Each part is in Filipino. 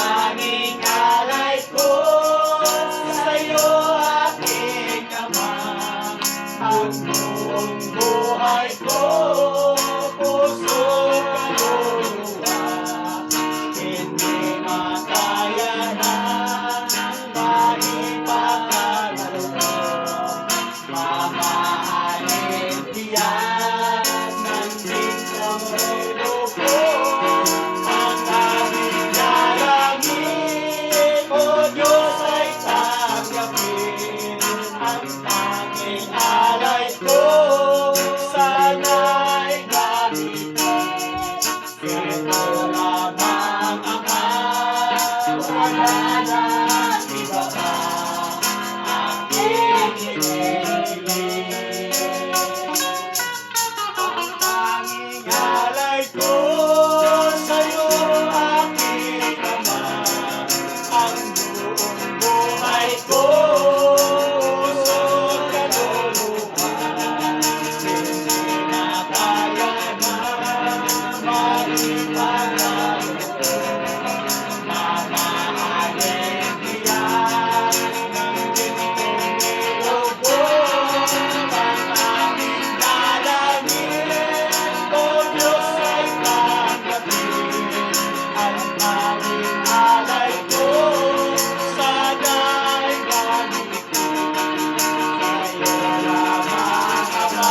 tanging alay ko sa'yo, aking Ama. Ang buong buhay ko, puso kaluluwa, hindi makaya ng maipakalaro. Mamahalin tiyan ng sintong lupo, ang aming dalangin, O Diyos ay tanggapin. Ang tanging alay ko, sana'y gamitin. Ito lamang, Ama, wala nang iba pa aking hinihiling. Ang tanging alay ko sa'yo, aking Ama. Ang buong buhay ko, puso't kaluluwa, hindi na kaya na maipaglaro. Mamahalin tiyan ng gintong nilubo, ang aming dalangin, O Diyos ay tanggapin. Ang tanging alay ko, sana'y gamitin. Sa'yo lamang, Ama,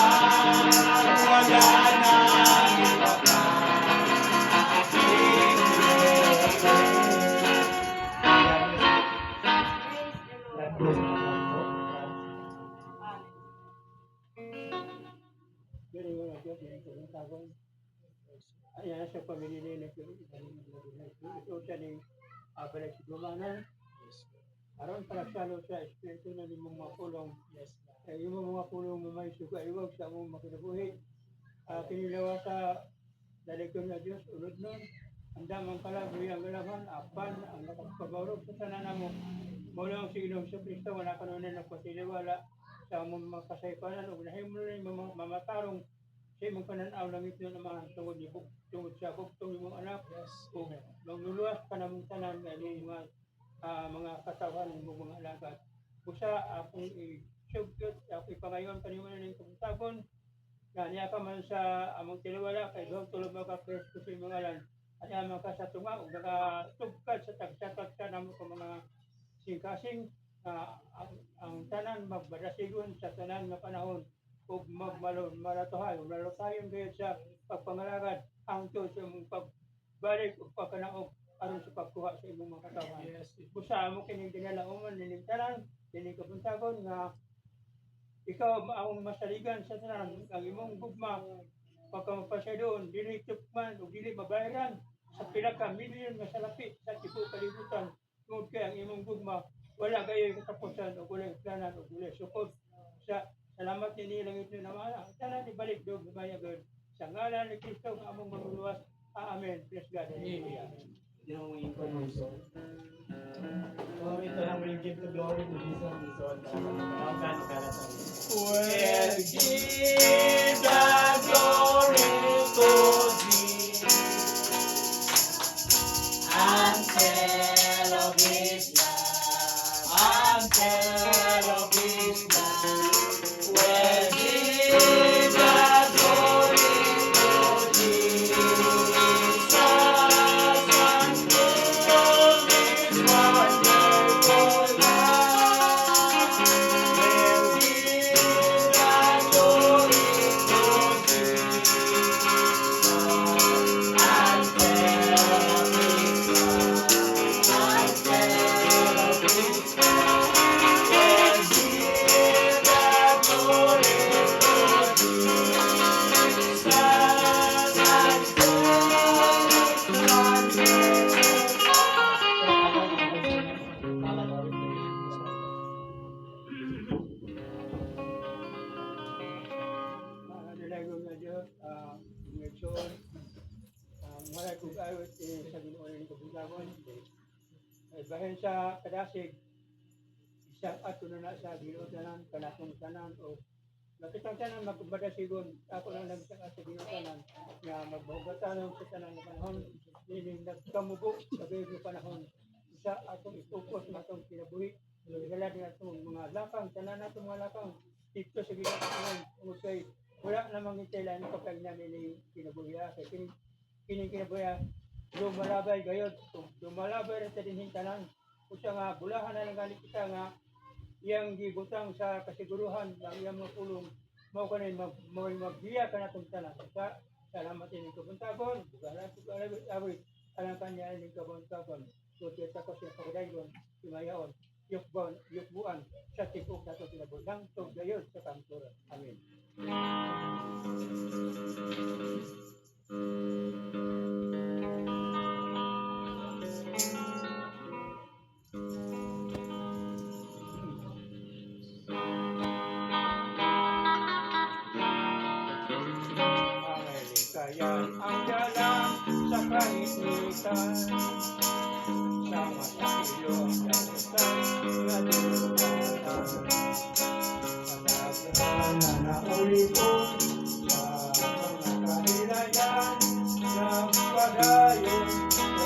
wala nang iba pa aking Ayan sa pamilya na ito siya ni balik sa gumanan. Aron para salo sa espiritu na nimong mapulong. Ay yung mga pulong mo may suga iwag sa mong makinabuhi. Kinilawa sa dalikon na Diyos ulod nun. Andam ang kalaboy ang galaman, apan ang nakapagpabarog sa tanan mo. Mula ang si Ilong sa Kristo, wala ka nun na nagpatiliwala sa mong makasaypanan o nahimlo na yung mamatarong sa imong pananaw langit na naman tungod sa buktong imong anak. Kung magluluwas ka na mong tanan ng mga katawan ng mga alagat. Kusa akong i-sugkot, akong ipangayon kanimo na ng kabutagon. Niya ka man sa among tiliwala kay doon tulog mga Kristo sa imong alan. At yaman ka sa tunga o nakatugkad sa tagsatat ka na mo mga singkasing ang tanan magbadasigon sa tanan nga panahon ug malatuhay ug malutayon gayud sa pagpangalagad hangtod sa imong pagbalik ug pagkanaog aron sa pagkuha sa imong mga katawan. Busa mo kining dinalaongan nining tanan dining kabuntagon nga ikaw ang masaligan sa tanan ang imong gugma pagkamapasya doon dili tukman ug dili mabayaran sa pila ka milyon nga salapi sa tibuok kalibutan tungod kay ang imong gugma wala kayo katapusan o wala planan o wala sukod sa salamat ni langit ni naman ang tanan ibalik do gabayagod sa ngalan ni Kristo nga among manluluwas. Amen. Praise God. Hallelujah. Yung information. So, ito lang will give the glory to Jesus and so on. We'll give the glory to Jesus and tell of His love, and tell of His love. We'll give the glory to Jesus and tell His wonderful love. We'll give the glory to Jesus and tell of His love, and tell of His love. We'll give the glory to Jesus and Dalago nga Diyos, ingagsoon, maray kong awit sa Ginoo ni kabuntagon. Ay bahin sa kadasig, isang ato na sa Ginoo tanan, kanakong tanan o nakitang tanan magbadasigon. Ako lang nagsang sa Ginoo tanan nga magbahugatan sa tanan ng panahon. Dining nagkamubo sa gayud nga panahon. sa atong itukos na atong kinabuhi. Dala din atong mga lakang, tanan natong mga lakang dito sa ginagawa tungod kay wala namang itailan ko kay namin ni kinabuhi kay kini kinabuhi lumalabay gayod lumalabay ra ta dinhi tanan usa nga bulahan na lang galit kita nga iyang gibutang sa kasiguruhan ng iyang mga pulong mao kanay magbiya ka natong tanan sa salamat ini kabuntagon bugala sa awit alang kanya ini kabuntagon so kita ko sa pagdayon simayaon yukbuan sa tipok nato pinabudang to gayod sa kantor amen. Kayan ang dalang sa kainitan sa matakilong dalutan na dilumatan panagana na ulipon sa mga kahilayan ng padayon o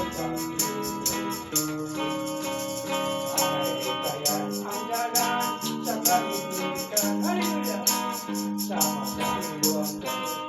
ay kayan ang dalang sa kainitan hallelujah sa matakilong dalutan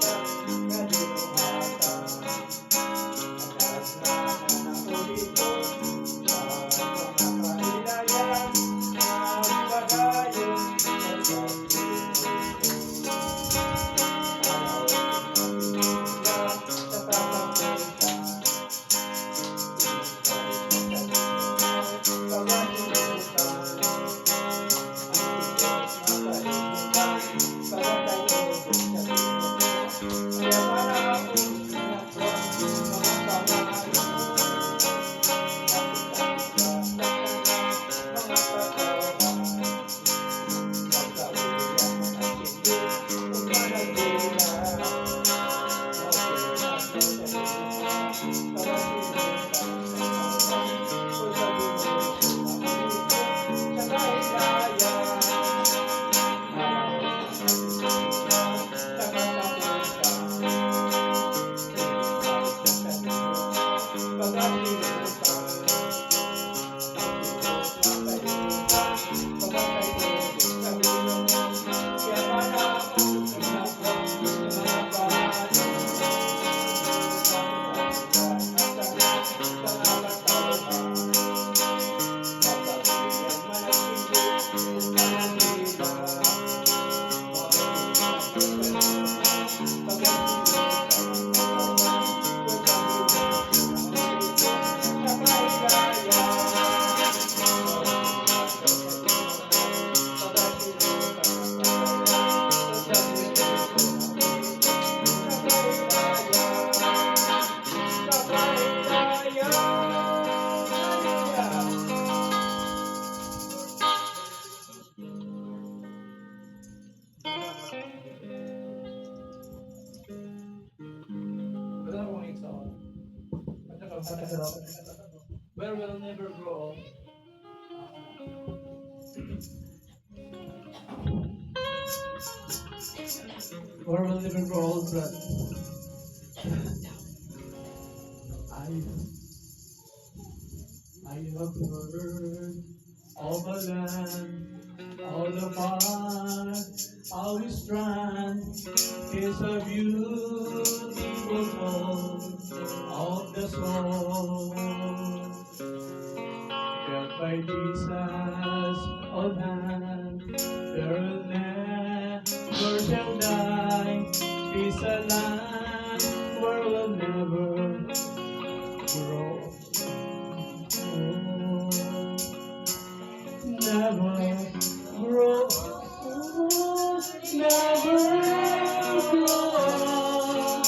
Where will never grow. Where will never grow old, but I have heard all the land, all the far, all his strand is a beautiful song of the soul. Built by Jesus on hand, there will never shall die. Is a land where will never grow. Never grow, never grow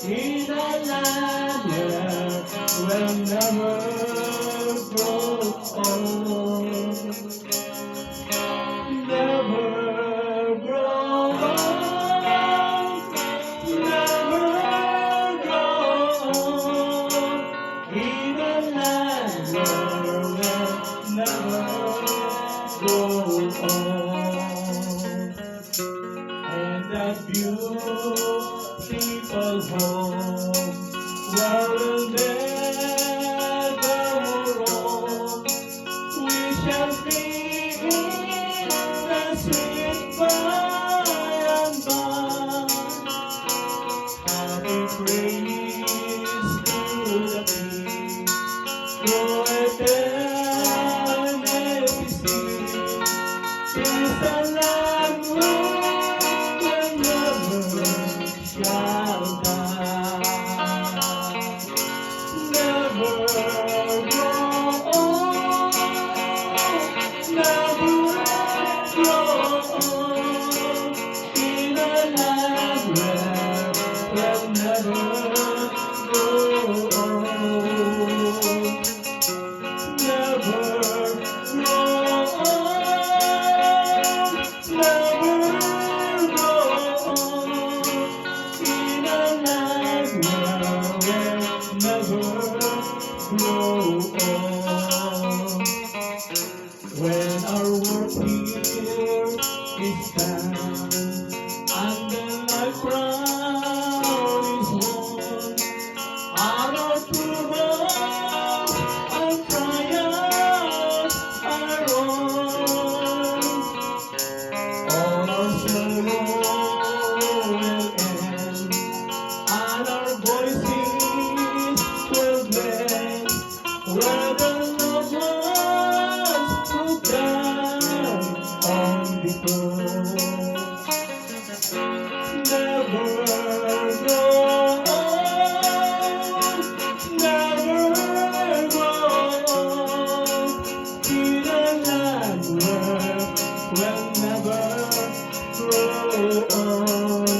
in a land that will never grow old. Never grow old, never grow old. loved ones who died on the cross. Never grow old, never grow old, in a land where we'll never grow old.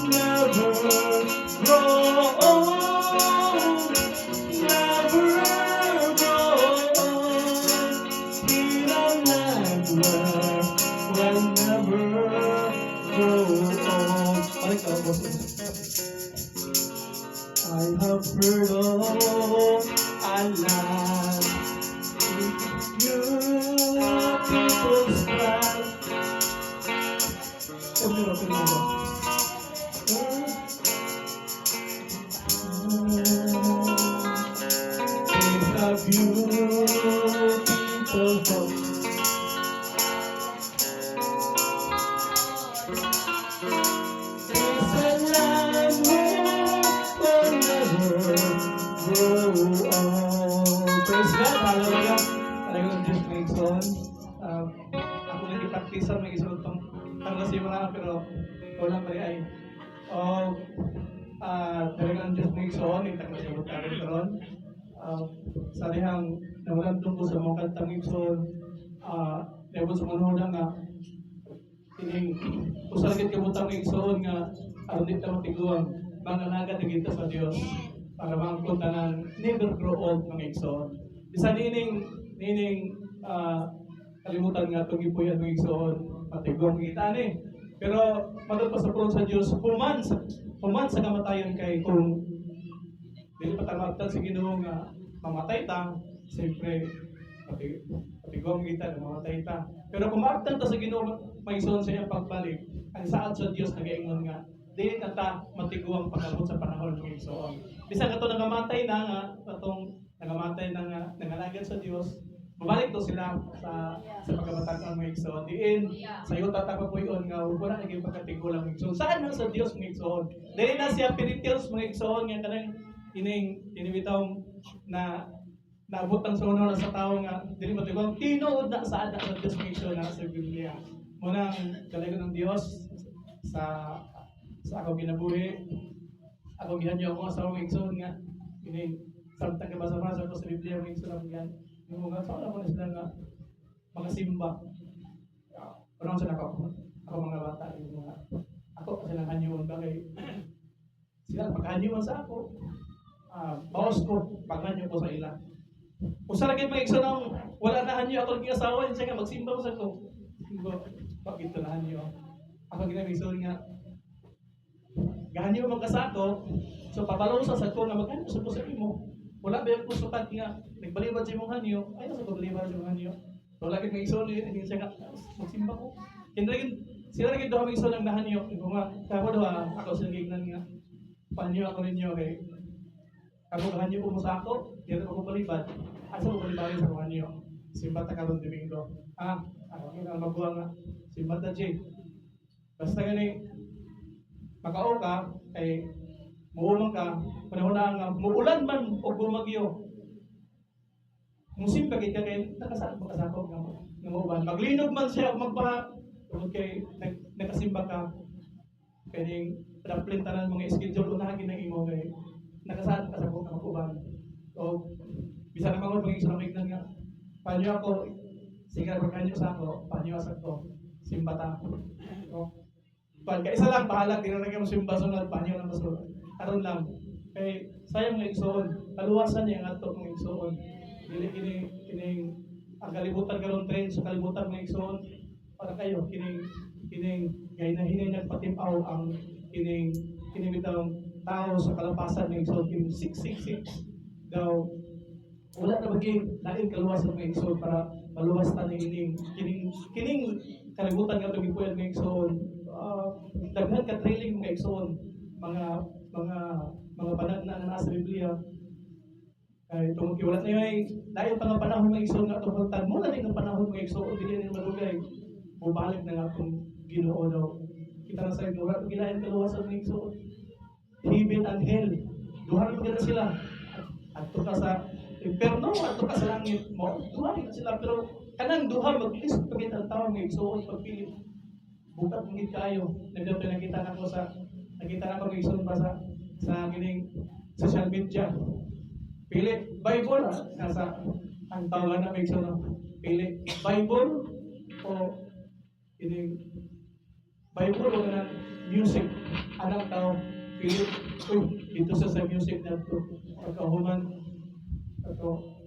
Never grow old, never grow old, in a land where we'll never grow old. I have heard of a land with beautiful skies. It's a beautiful home. It's a land where we'll never grow old. Praise God, hallelujah. Talagang Diyos may igsoon. Ako nag-practice may igsoon itong kasi mga pero wala pa ay. Talagang Diyos may igsoon, yung takasabot namin karon. Sa lihang nawalan tungkol sa mga kantang igsoon, nebon sa manulang nga, kining usalagit kabutang igsoon nga aron dito matiguang mga nagat na kita sa Dios para mangkot tanan never grow old mga igsoon. Bisan nining kalimutan nga itong ipuyan ng igsoon matigong kita ni. Pero matod pa sa puron sa Dios human sa kamatayon kay kung dili pa tamagtan sa Ginoo nga mamatay ta, siyempre patigong kita na mamatay ta. Pero kung maabtan ta sa Ginoo may igsoon sa iyang pagbalik, ang saad sa Dios nagaingon nga dili na ta matiguang pagabot sa panahon ng igsoon. Bisan kato nangamatay na nga katong nangamatay na nga nangalagad sa Dios, babalik to sila sa pagkamatag ng mga igsoon. Diin sa iyo tatapapuyon nga wala naging pagkatigulang mga igsoon. Saan na sa Dios mga igsoon? Dili na siya pinitils mga igsoon nga kanang inibitaw na naabot ang suno na sa tao nga dili matiguang tinuod na sa ada sa Dios mga igsoon na sa Biblia. Munang kalagon ng Dios sa ako ginabuhi, ako gihanyo ako sa mga igsoon nga ini samtang kabasa-basa ko sa Biblia mga igsoon nga yung mga tao na sila nga mga simba. Parang sila ako mga bata yung mga ako kasi lang hanyuon ba kay sila pagkahanyuon sa ako. Bawas ko paghanyo ko sa ila. Usa ra gid mga igsoon ang wala na hanyo ako ng asawa siya nga magsimba mo sa ko. Bakit ito na hanyo? Ako ginamigsoon nga gahanyo man kasako, so pabalusa sa ko nga maghanyo sa ko sa imo. Wala ba yung pusukat nga nagbalibad sa imong hanyo, ay nasa pagbalibad sa imong hanyo. So lagi ng igsoon hindi siya nga magsimba ko. Sila lagi daw igsoon ang nahanyo. Kung nga kako daw ako sa gignan nga panyo ako ninyo kay ako gahanyo ko mo sa ako, dito ako balibad. Asa ko balibad sa hanyo. Simba ta karon Domingo. Ako nga magbuwa nga simba ta Jay. Basta gani makao ka, kay muulong ka, panahon nga, muulan man o bumagyo. Musim ka kay nakasakot makasakot nga mauban. Maglinog man siya o magbaha, tungkol kay nakasimba ka, kaya pinaplintanan mga schedule unahagin ng imo kay nakasakot kasakot nga mauban. O, bisa naman ko pag-isang namignan nga, panyo ako, sige pagkanyo sa ako, panyo sa ko, simbata. O, isa lang bahala di na naging simba sunod panyo lang masunod. Karon lang kay sayang nga igsoon. Kaluwasan niya nga ato ng igsoon. Dili kining ang kalibutan karon trend sa kalibutan ng igsoon para kayo kining gay na hinay nagpatimpaw ang kining bitang tao sa kalapasan ng igsoon kining 666 daw wala na maging lain kaluwasan ng igsoon para maluwas ta kining kalibutan nga tugipuyan ng igsoon. Daghan ka trailing mga igsoon, mga banat na nasa Biblia. Kay tungod wala na yung dayon pa nga panahon mga igsoon nga tungkol tan mo na din ang panahon mga igsoon dili na malugay. Mubalik na nga kung Ginoo daw. Kita na sa wala gilain kaluwasan mga igsoon. Heaven and hell. Duha ra gyud sila. adto ka sa impierno, adto ka sa langit mo. Duha gid sila pero kanang duha mag-list pagit ang tawo nga igsuon pagpili. Bukat ngit kayo. Nagdto nakita na ko igsuon pa sa kining social media. Pili Bible nasa ang tawag na may igsuon pili Bible o kining Bible o kanang music. Anang tao pili dito sa music na to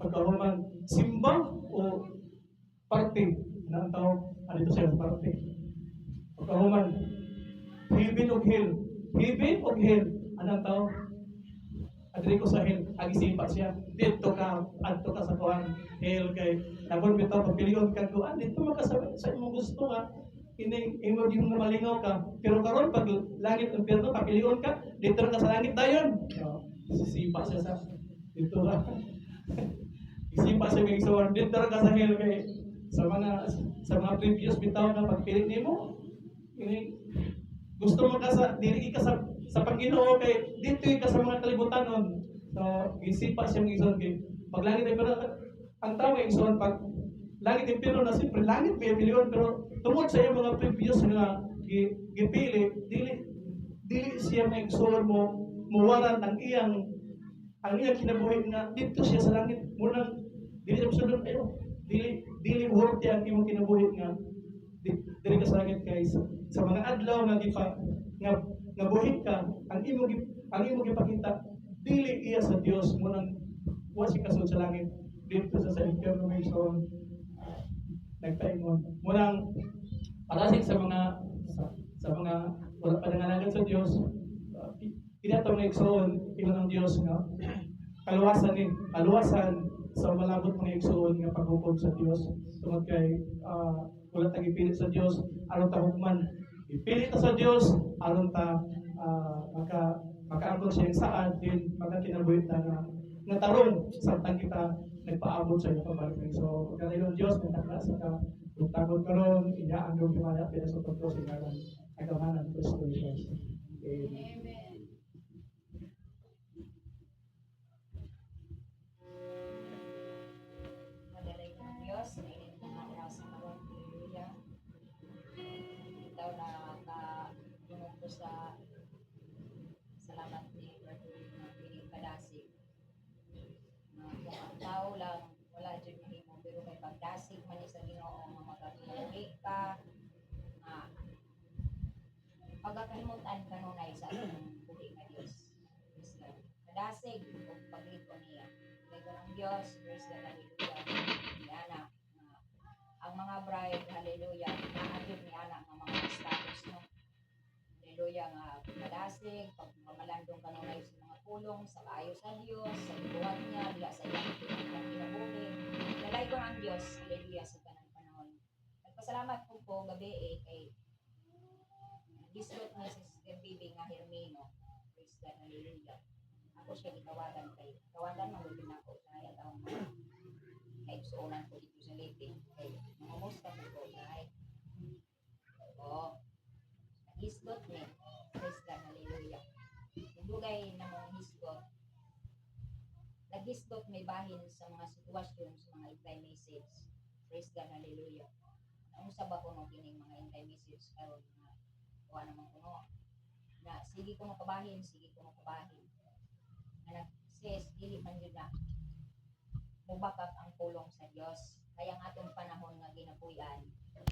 pagkahuman simba o party na ang tao dito siya party pagkahuman heaven o hell anang tao adri ko sa hell ang isipa siya dito ka adto ka sa kuan hell kay labon bitaw pagpilion ka kuan dito makasabi sa imong gusto nga ini imo yung malingaw ka pero karon pag langit ng impierno papilion ka dito ka sa langit dayon sisipa siya sa dito ka isipa siya kay so dito ka sa hell kay sa mga previous bitaw na pagpili nimo ini gusto mo ka sa dili ka sa Panginoon kay dito ka sa mga kalibutanon so isipa siya ng ison kay pag langit ng impierno ang tao ng ison pag langit ng impierno na siyempre langit may pilion pero tungod sa iyang mga previous nga gipili dili siya maigsoon mo muwaran ang iyang kinabuhi nga dito siya sa langit munang dili sa sulod ayo dili worthy ang imong kinabuhi nga dili ka sa langit kay sa mga adlaw nga nga buhi ka ang imong gipakita dili iya sa Dios munang wa si kasud sa langit dito sa impierno may igsoon nagpaingon munang parasig sa mga wala pa nangalangan sa Dios kinato nga igsoon ingon ng Dios nga kaluwasan sa malabot mga igsoon nga paghukom sa Dios tungod kay wala ta gipili sa Dios aron ta hukman ipili ta sa Dios aron ta makaabot siya saan din makakinabuhi ta nga tarong samtang kita nagpaabot sa iyong pabalik. So, kanayon Diyos, may taklas ka, tagod karon iya ang iyong kimaya, pinasutog ko sa ngalan, agamanan ng Kristo Jesus. Amen. Magaling ng Diyos, na init ng araw sa karon, hallelujah. Ikaw na tunod ko sa salamat ni Brother na pinigkadasig. Kung ang tao lang wala dyan mahimo pero may pagdasig man sa Ginoo nga magatuloy ka pagkakahimutan kanunay sa atong buhi nga Dios. Kadasig ug paglito niya. Kay kanang Dios, praise God, hallelujah. Niana ang mga bride, hallelujah, naadyo ni ana nga mga status no. Hallelujah nga kadasig pag mamalandong kanunay sa mga pulong sa kaayo sa Dios, sa buhat niya, diya sa iyang kinabuhi. Lalay ko ang Dios, hallelujah, sa kanang panahon. Nagpasalamat ko gabi kay dislot ni Sister Bibi nga Hermino. Praise God, hallelujah. Ako siya gitawagan kay tawagan magulin ako sa iya taong kaigsuunan ko dito sa Leyte. Kay mamumusta ko dahil dislot ni praise God, hallelujah. Dugay na mong hisgot, nag-hisgot may bahin sa mga sitwasyon, sa mga intay message. Praise God, hallelujah. Naunsa ba ko nung kining mga intay message karon nga kuha naman ko na sige ko makabahin na nag-says dili man yun na mubakak ang pulong sa Dios kaya nga atong panahon nga ginapuyan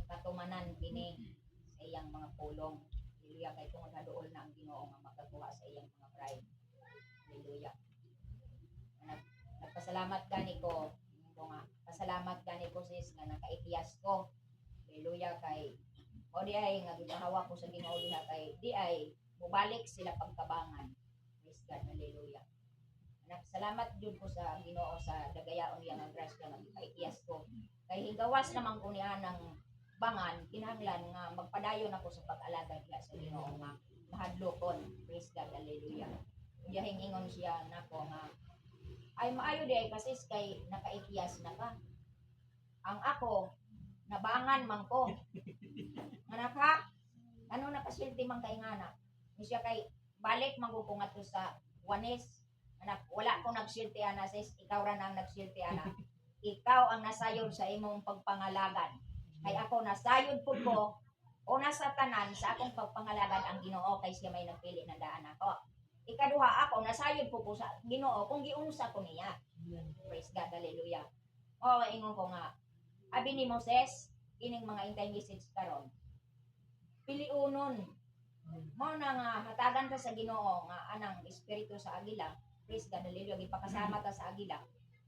katumanan kini sa iyang mga pulong. Hallelujah, kay tungod haduol na ang Ginoo nga magatuwa sa iyang mga bride. Hallelujah. Nagpasalamat gani ko pasalamat gani ko sis nga nakaitiyas ko. Hallelujah, kay o di ay nga gibahawa ko sa Ginoo diha kay di ay mubalik sila pagkabangan. Praise God, hallelujah. Nagpasalamat jud ko sa Ginoo sa dagayaon niya nga grasya nga gikaitiyas ko. Kay higawas naman ko niya ng bangan kinahanglan nga magpadayon ako sa pag-alaga diha sa Ginoo nga mahadlokon. Praise God, hallelujah. Unya hingingon siya nako nga ay maayo di ay kasi kay nakaitiyas na ka. Ang ako nabangan man ko. Anak ha? Ano nakasilti man kay ngana? Ni siya kay balik magugong ato sa Juanes. Anak, wala ko nagsilti ana sis, ikaw ra nang nagsilti ana. Ikaw ang nasayod sa imong pagpangalagan. Kay ako nasayod pud ko una sa tanan sa akong pagpangalagan ang Ginoo kay siya may nagpili na daan ako. Ikaduha ako nasayod po ko sa Ginoo kung giunsa ko niya. Praise God, hallelujah. O ingon ko nga, abi ni Moses, ining mga intay message karon. Piliunon mo na nga hatagan ta sa Ginoo nga anang espiritu sa agila. Praise God, hallelujah. Gipakasama ta sa agila.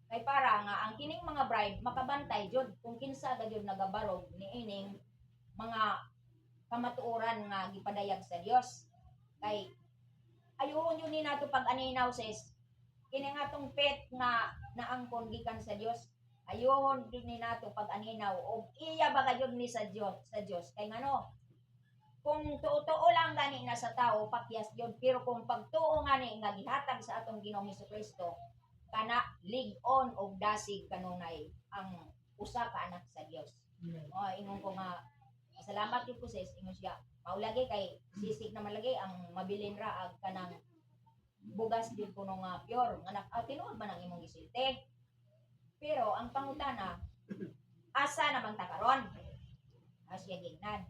Kay para nga ang kining mga bride makabantay jud kung kinsa ga jud nagabarog niining mga kamatuoran nga gipadayag sa Dios. Kay ayuhon yun ni nato pag aninaw sis. Kini nga tong pet nga naangkon gikan sa Dios. Ayuhon yun ni nato pag aninaw og iya ba gayud ni sa Dios. Kay ngano kung tuo lang gani na sa tao pakyas yun pero kung pagtuo ngani nga gihatag sa atong Ginoong Hesukristo kana lig-on og dasig kanunay ang usa ka anak sa Dios. Ingon ko nga salamat gyud ko sis ingon siya. Maulagi kay sisig na malagi ang mabilin ra ag kanang bugas gyud kuno nga pure nga tinuod man ang imong gisulti. Pero ang pangutana asa naman ta karon? Asya gignan.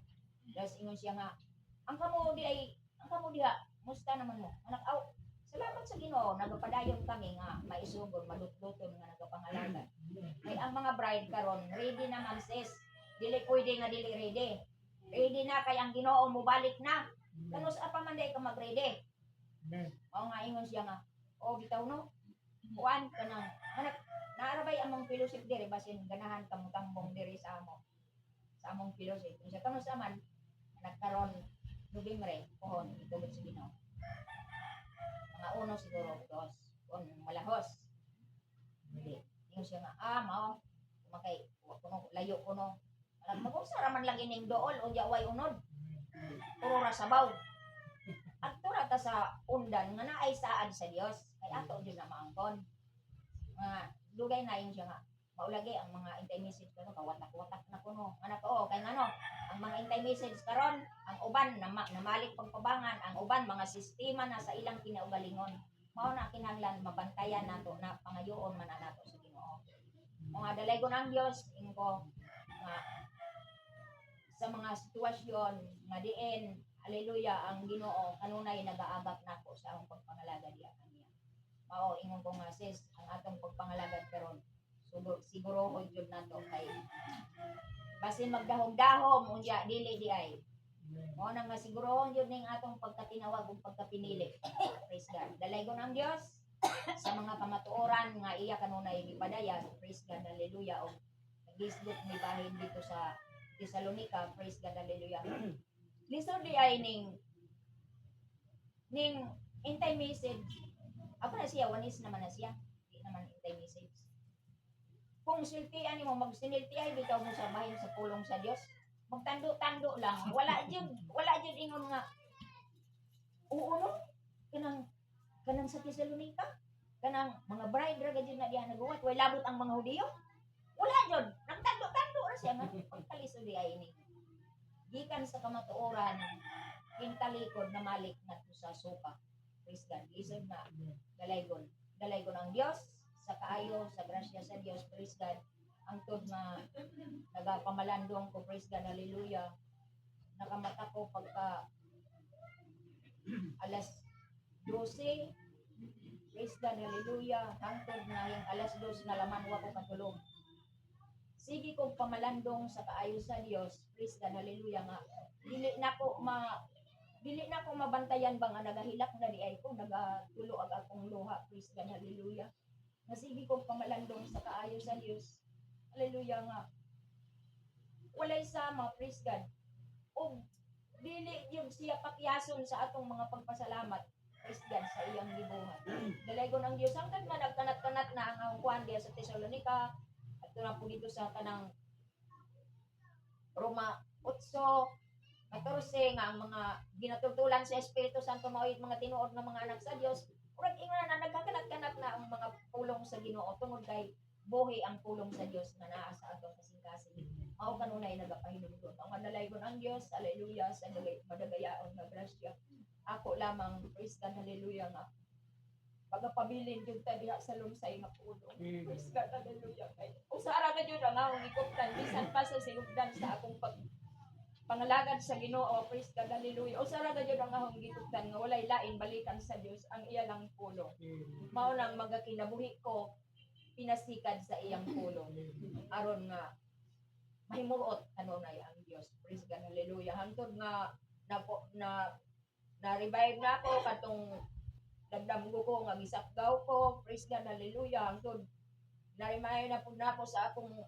Tapos ingon siya nga ang kamo diha musta naman mo? Anak salamat sa Ginoo nagapadayon kami nga maisugod malutluton nga nagapangalagan. Kay ang mga bride karon ready na man sis. Dili pwede nga dili ready. Ready na kay ang Ginoo mo balik na. Kanus apa man day ka mag-ready. O nga ingon siya nga bitaw no. Kuan kanang anak naarabay among fellowship diri basin ganahan kamo tambong diri sa among fellowship. Kung sa kanus man nagkaron Nobyembre pohon tugod sa Ginoo. Mga uno siguro dos on malahos. Hindi. Ingon siya nga mao kumakay kuno layo kuno. Alam mo sa raman lang ining dool o way unod. Puro ra sabaw. At tura ta sa undan nga naay saad sa Dios. Kay ato jud na maangkon. Dugay na yun siya nga. Maulagi ang mga anti-message karon kawatak-watak na kuno. Anak ko kay ngano ang mga anti-message karon ang uban namalik pagpabangan ang uban mga sistema na sa ilang kinaugalingon. Mao na kinahanglan mabantayan nato na pangayoon man nato sa Ginoo. Mga dalaygon ang Dios ingko nga sa mga sitwasyon nga diin haleluya ang Ginoo kanunay nagaagap nako sa akong pagpangalaga diha kaniya. Mao ingon ko nga sis ang atong pagpangalagad karon siguro jud nato kay basin magdahom-dahom unya dili di ay mo nang masigurohon jud ning atong pagkatinawag ug pagkapinili. Praise God. Dalaygon ang Dios sa mga kamatuoran nga iya kanunay gipadayag. Praise God. Hallelujah. Og nagisgot ni bahin dito sa Thessalonica. Praise God. Hallelujah. Lisod di ay ning anti-message. Apa na siya wanis naman na siya. Di naman anti-message. Kung siltian mo magsiniltiay bitaw mo sa bahin sa pulong sa Dios. Magtando-tando lang. Wala jud ingon nga. Uuno kanang sa Thessalonica. Kanang mga bride ra gid na diha naguwat. Way labot ang mga Hudiyo. Wala jud. Nagtando-tando ra siya nga pagkalisod di ay ini. Gikan sa kamatuoran kintalikod na malik ngadto sa suka. Praise God. Lisod na dalaygon ang Dios sa kaayo sa grasya sa Dios. Praise God. Ang tod nga nagapamalandong ko. Praise God. Hallelujah. Nakamata ko pagka alas 12. Praise God. Hallelujah. Hangtod na yung alas 2 na laman wa ko katulog. Sige kong pamalandong sa kaayo sa Dios. Praise God. Hallelujah nga. Dili na ko mabantayan ba nga nagahilak na di ay ko nagatulo ag akong luha. Praise God. Hallelujah. Nga sige kong pamalandong sa kaayo sa Dios. Hallelujah nga. Walay sama. Praise God. O dili yung siya pakyason sa atong mga pagpasalamat. Praise God sa iyang gibuhat. Dalaygon ang Dios hangtod man nagkanat-kanat na ang kuan diya sa Thessalonica. Ito na po dito sa kanang Roma 8:14 nga ang mga ginatultulan sa Espiritu Santo mao mga tinuod nga mga anak sa Dios. Urag ingon na nagkakanat-kanat na ang mga pulong sa Ginoo tungod kay buhi ang pulong sa Dios nga naa sa atong kasing-kasing. Mao kanunay nagapahinumdom. Ang madalaygon ang Dios, hallelujah, sa madagayaon nga grasya. Ako lamang, praise God, hallelujah nga. pagapabilin jud ta diha sa lumsay nga pulo. Amen. Praise God, hallelujah. Kay usara ka jud ang akong gikuptan bisan pa sa sinugdan sa akong pangalagad sa Ginoo. Praise God, hallelujah. Usara ka jud ang akong gikuptan nga walay lain balikan sa Dios ang iya lang pulo. Mao nang magakinabuhi ko pinasikad sa iyang pulo aron nga mahimuot kanunay ang Dios. Praise God, hallelujah. Hangtod nga na revive na ako katong nagdamgo ko nga gisapgaw ko. Praise God, hallelujah. Hangtod na-remind na pud nako sa akong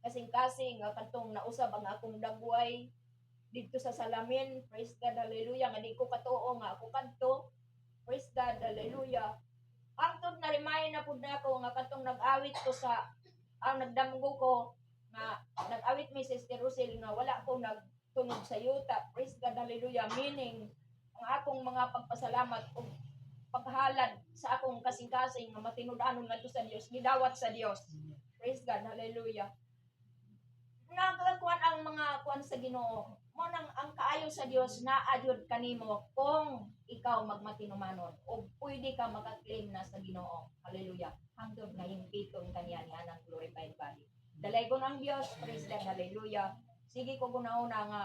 kasing-kasing nga katong nausab ang akong dagway dito sa salamin. Praise God, hallelujah. Nga di ko katuo nga ako kadto. Praise God, hallelujah. Hangtod na-remind na pud nako nga katong nag-awit ko sa nagdamgo ko nga nag-awit mi Sister Rosel nga wala ko nagtunog sa yuta. Praise God, hallelujah. Meaning ang akong mga pagpasalamat o paghalad sa akong kasing-kasing nga matinud-anon ngadto sa Dios, gidawat sa Dios. Praise God, hallelujah. Naglakuan ang mga kuan sa Ginoo. Mo nang ang kaayo sa Dios naa jud kanimo kung ikaw magmatinumanon o pwede ka maka-claim na sa Ginoo. Hallelujah. Hangtod nga himpiton kaniya ni anang glorified body. Dalay ko ng Dios, praise God, hallelujah. Sige ko guna-una nga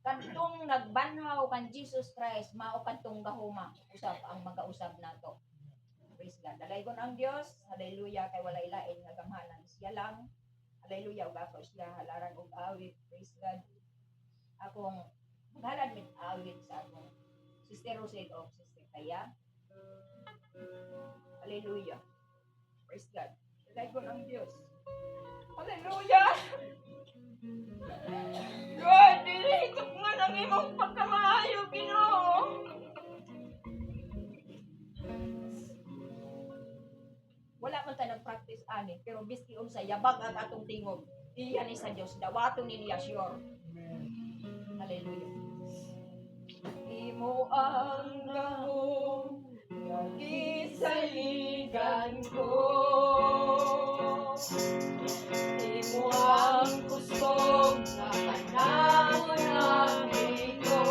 kadtong nagbanhaw kan Jesus Christ mao kadtong gahuma usab ang magausab nato. Praise God. Dalay ko ang Dios, hallelujah, kay walay lain nga gamhanan siya lang. Hallelujah, ug ako siya halaran og awit. Praise God. Akong maghalad mit awit sa akong Sister Rosel o Sister Kaya. Hallelujah. Praise God. Dalay ko ang Dios. Hallelujah. God, dilitok nga ng imong pagkamaayo, Ginoo. Wala man tayo nag-practice ani, pero biski unsa yabag ang atong tingog. Iyan ni sa Dios, dawaton ni niya sure. Hallelujah. Imo ang gahom nga gisaligan ko. Imo ang kusog na panahon ng ito.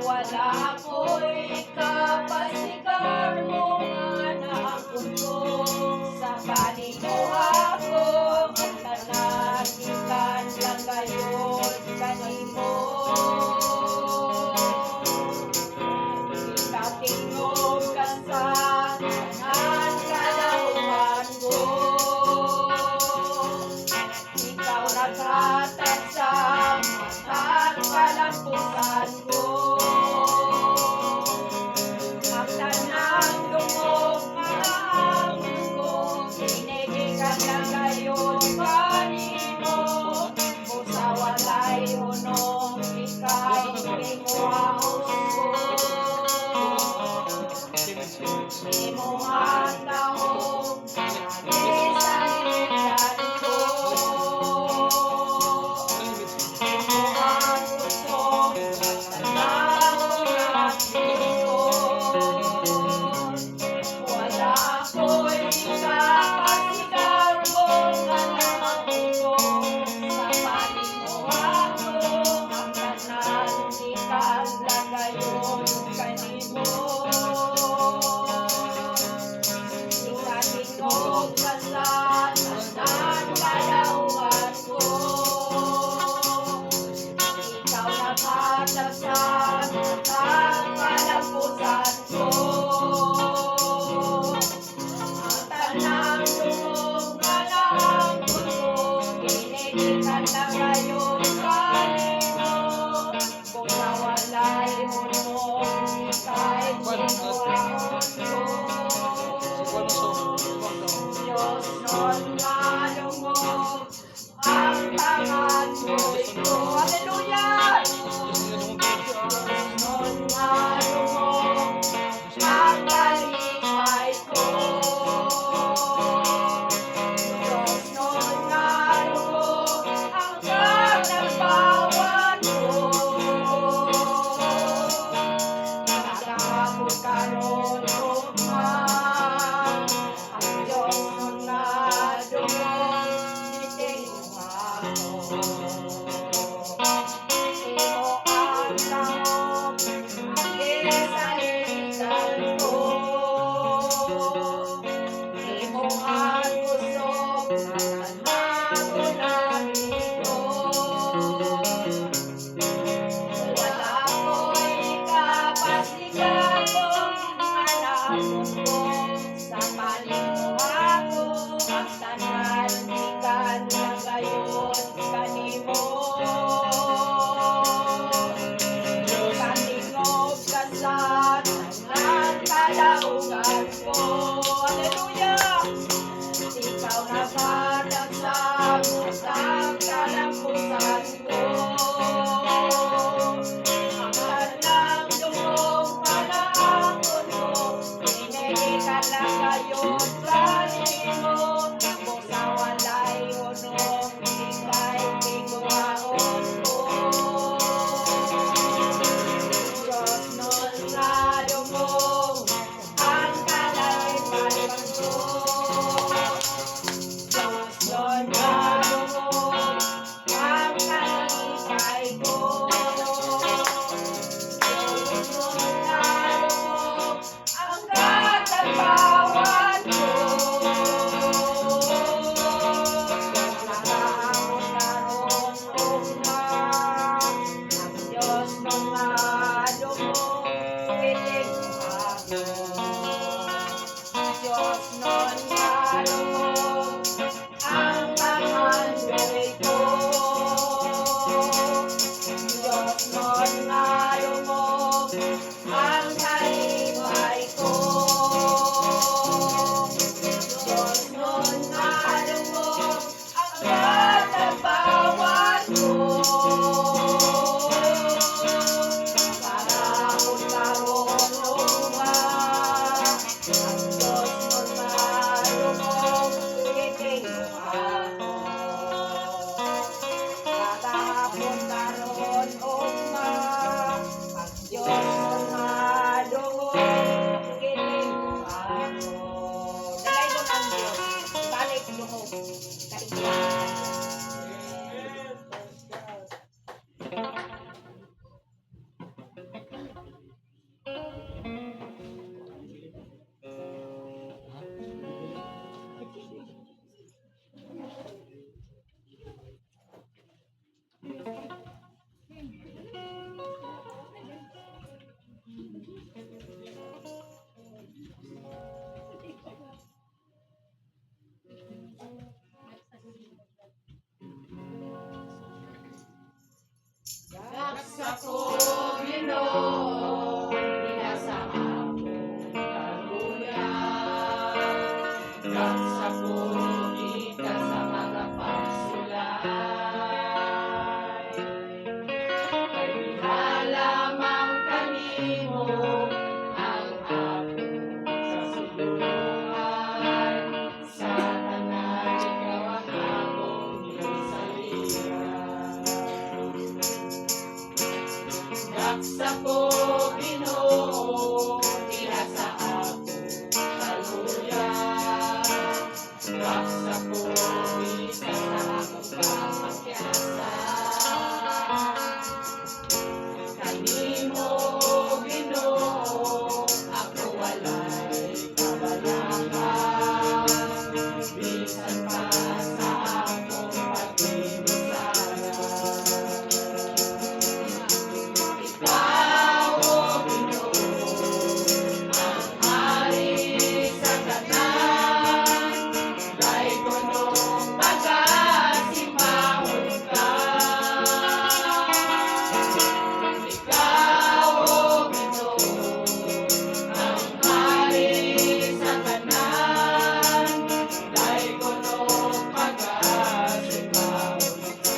Wala ko'y kapasikan mo nga naakong sa paniguha ko. Ang tanagikan lang gayon kanimo. Ikatingog ka sa tanan ka ang kusog at tanhago namito. Wala ko'y kapasigatong hanapon ko sa palimuha ko ang tanan ikan na gayon kanimo. Katingog ka sa tanan kalaugan ko. Hallelujah! Ikaw na batang sa musang kalampusan ko. Ang tanang dumong panaakon ko, pinilikan lang kayo't planin mo. Kung sa walay unong, ika'y tiguaon ko. Diyos nun nga dumong, ang kalaypayan ko. Diyos nun nga dumong, ang kalipay ko. Diyos nun nga dumong, ang katagpawan ko. Nakahamon karon ugma, ang Diyos nun nga dumong, piling ako. Diyos nun nga dumong, ang pangandoy ko. Diyos nun nga dumong, ang kalipay ko. Diyos nun nga dumong, ang katagpawan ko. Nakahamon karon ugma, ang Diyos nun nga dumong, piling ako. Nakahamon karon ugma, ang Diyos nun nga dumong, piling ako. Dalay ko ng Diyos, balik loob, kaligtasan. Daksa ko, Ginoo, pinasa akong kaluyan. Daksa ko, kita sa mga pagsulay. Kay diha lamang kanimo ang ako sa sulungan. Sa tanan ikaw ang akong gisalihan. Daksa ko, Ginoo, diha sa akong kaluyan. Daksa ko, isa sa akong kapagyasan. Kanimo, Ginoo, ako walay kabalangan. Bisan pa sa akong pagkilusanan. Ikaw, O Ginoo, ang hari sa tanan. Dahil ko nung pagkasimahon ka. Ikaw, O Ginoo, ang hari sa tanan. Dahil ko nung pagkasimahon ka.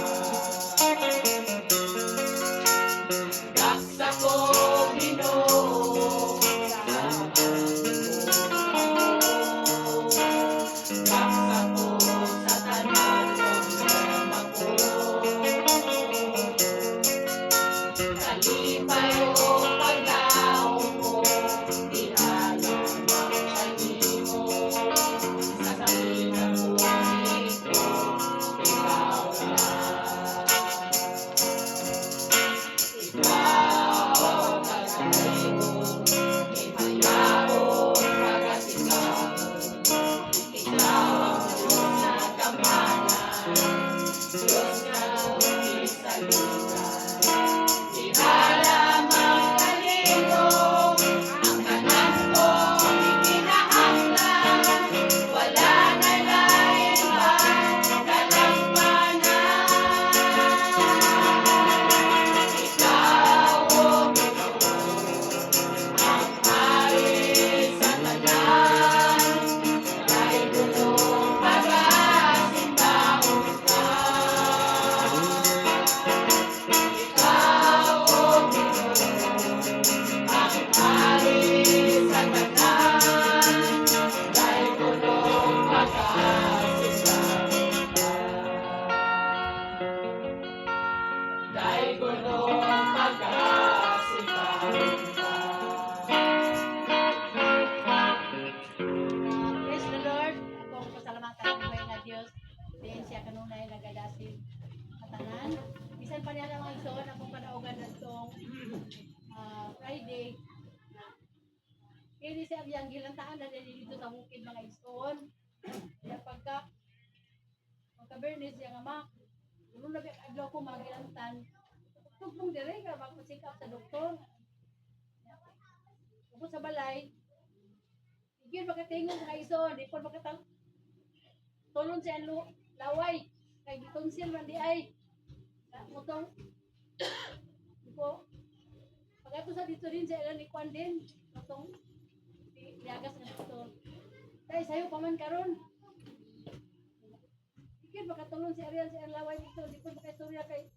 Daksa ko, Ginoo, sa daksa ko sa tanan problema ko. Kalipay o paglaong ko, diha lamang kanimo. Sa sangitan buhay ko, ikaw lang. Ikaw ang tagalay ko, ihayaon pagkasigaw. Ikaw nagadasin katanan. Bisan pa niya lang ison akong panaugan na itong Friday. Kaya siya ang gilantaan na dito sa bukid mga ison. Kaya pagka-Bernes siya nga ma, kung nabi adlaw ko magilantan, tugtong dire ka mag-check up sa doktor. Kung sa balay, igil makatingon sa ison, di po makatang tulon siya laway, kay gitonsil man di ay. Mutong, ko, pag-ato sa dito rin siya ilan ni Kwan din, mutong, liagas na doktor. Dahil sa'yo pa man karon. Ikit makatulong si Ariel sa laway dito. Di ko makastorya kay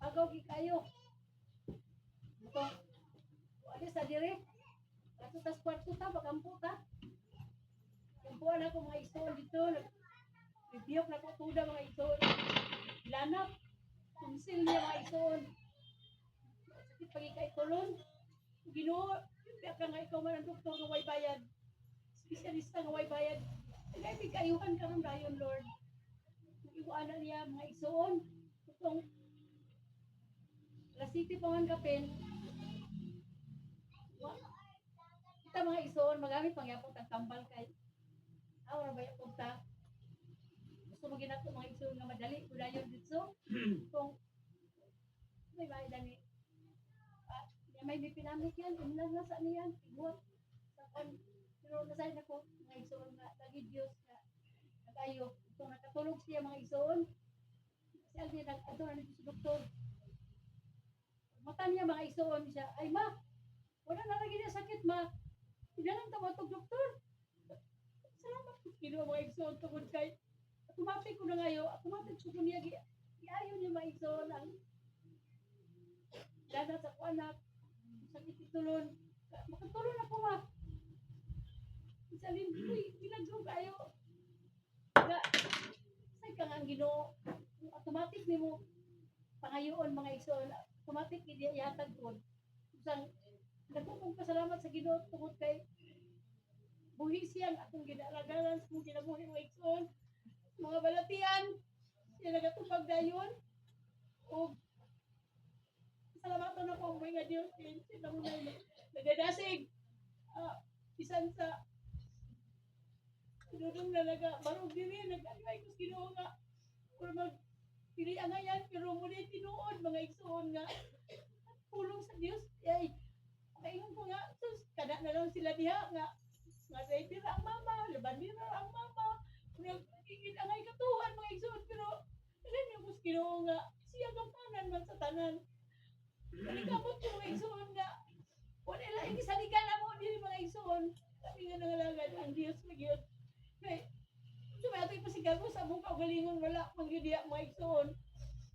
agaw kayo. Ito. Wala sa dire. Ato tas kwarto ta, bagampo ta. Kampuan ako mga isoon dito. Bibiyok na ko tuda mga isoon. Ilanap. Tunsil niya mga isoon. Sakit pagi kay tulon. Ginoo. Kaya ka nga ikaw man ang doktor ng way bayad. Specialista ng way bayad. Kaya may kaayuhan ka rin dayon, Lord. Iwaan na niya mga isoon. Itong Lasiti pa man kapin. Kita mga isoon, magamit pangyapot ang tambal kay aw na bayak punta. Gusto mo ginato mga isoon nga madali. Kudayon dito. Itong may bayad na ni may pinamit yan. Inulang na sa niyan. Iguat. Pero nasahin ako mga isoon nga lagi Diyos nga nag-ayo. Itong nakatulog siya mga isoon. Kasi aldi nag-ato na nito sa doktor. Mata niya mga isoon siya. Ay ma, wala na lagi niya sakit ma. Pinalang tamatog doktor. Salamat po kinuha mga isoon tungod kay automatic ko na ngayon. Automatic ko niya iayo niya mga isoon ang dada sa anak. Sakit itulon. Makatulon ako ma. Salin, uy, ginagro kayo. Say ka nga ang Ginoo. Automatic ni mo pangayoon mga isoon. Automatic hindi yatag ko. Isang nagkukong pasalamat sa Ginoo tungod kay buhi siyang atong ginalagalan sa mong kinabuhi mga isoon. Mga balatian, siya nagatupag dayon. O salamatan ako ang mga Diyos. Siya mo na nagadasig. Isan sa Dudong na barog diri, nag-agay ko Ginoo nga. Kung pili ang yan, pero muli tinuod, mga igsuon nga. Pulong sa Diyos, ay, kaingon ko nga, sus, kada na lang sila diha nga. Nga driver ang mama, labandira ang mama. Nagigit angay katuhan, mga igsuon, pero, ilan yung kus Ginoo nga, siya gamanan man sa tanan. Kalikabot yung mga igsuon nga. Wala lang, isaligan na mo din mga igsuon. Sabi nga nangalagad ang Diyos, mag-Diyos. Kaya, sumayatoy pa si Gago sa mong kaugalingon, wala pang yudiya mga igsoon.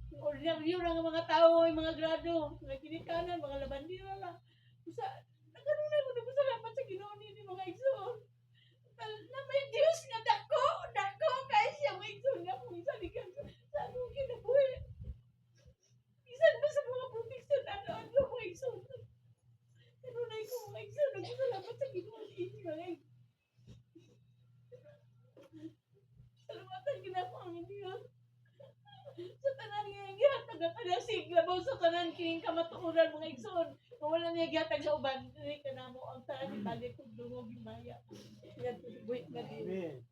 Yung ordinaryo lang ang mga tao, yung mga grado, mga kinikanan, mga labandira lang. Kusa, nagkanunay mo na salamat sa Ginoo ni mga igsoon. Na may Diyos nga dako, kaya siya mga igsoon nga kung isaligan sa anong kinabuhi. Isan ba sa mga protection, ano mga igsoon. Kanunay ko mga igsoon, nagpasalamat sa Ginoo ni mga igsoon. Salamatan ginako ang Diyos. Sa tanan nga gihatag ang kadasig labaw sa tanan kining kamatuoran mga igsoon. Kung wala niya gihatag sa uban, dili ka namo ang tanan ibalik kog dungog himaya. Yan buhi na din. Amen.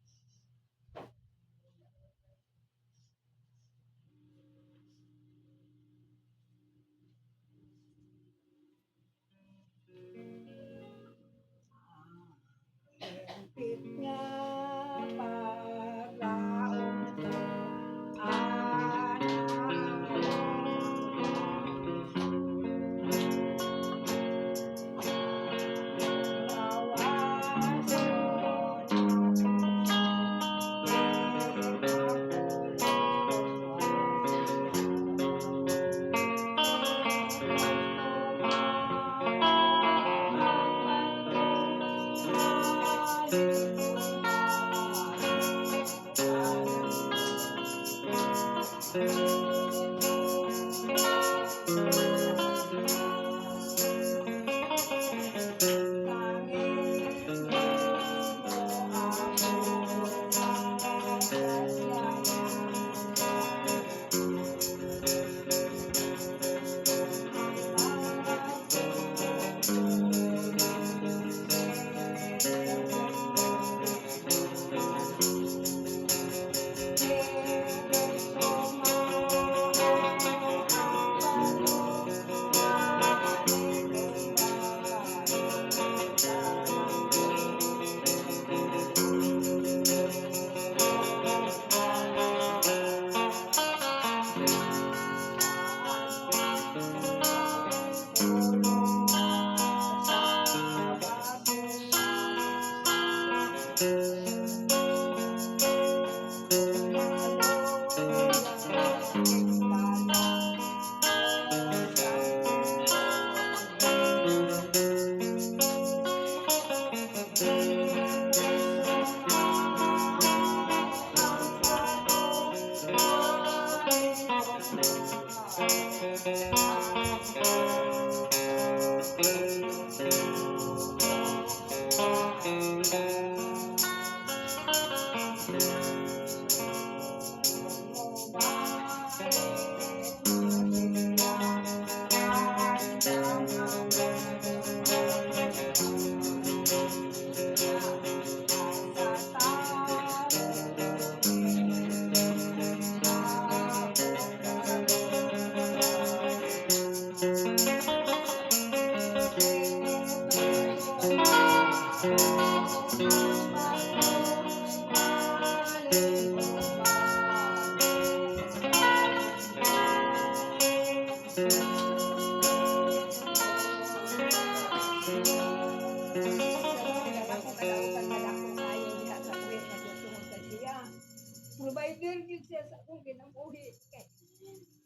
Provider gid siya sa akong kinabuhi. Kay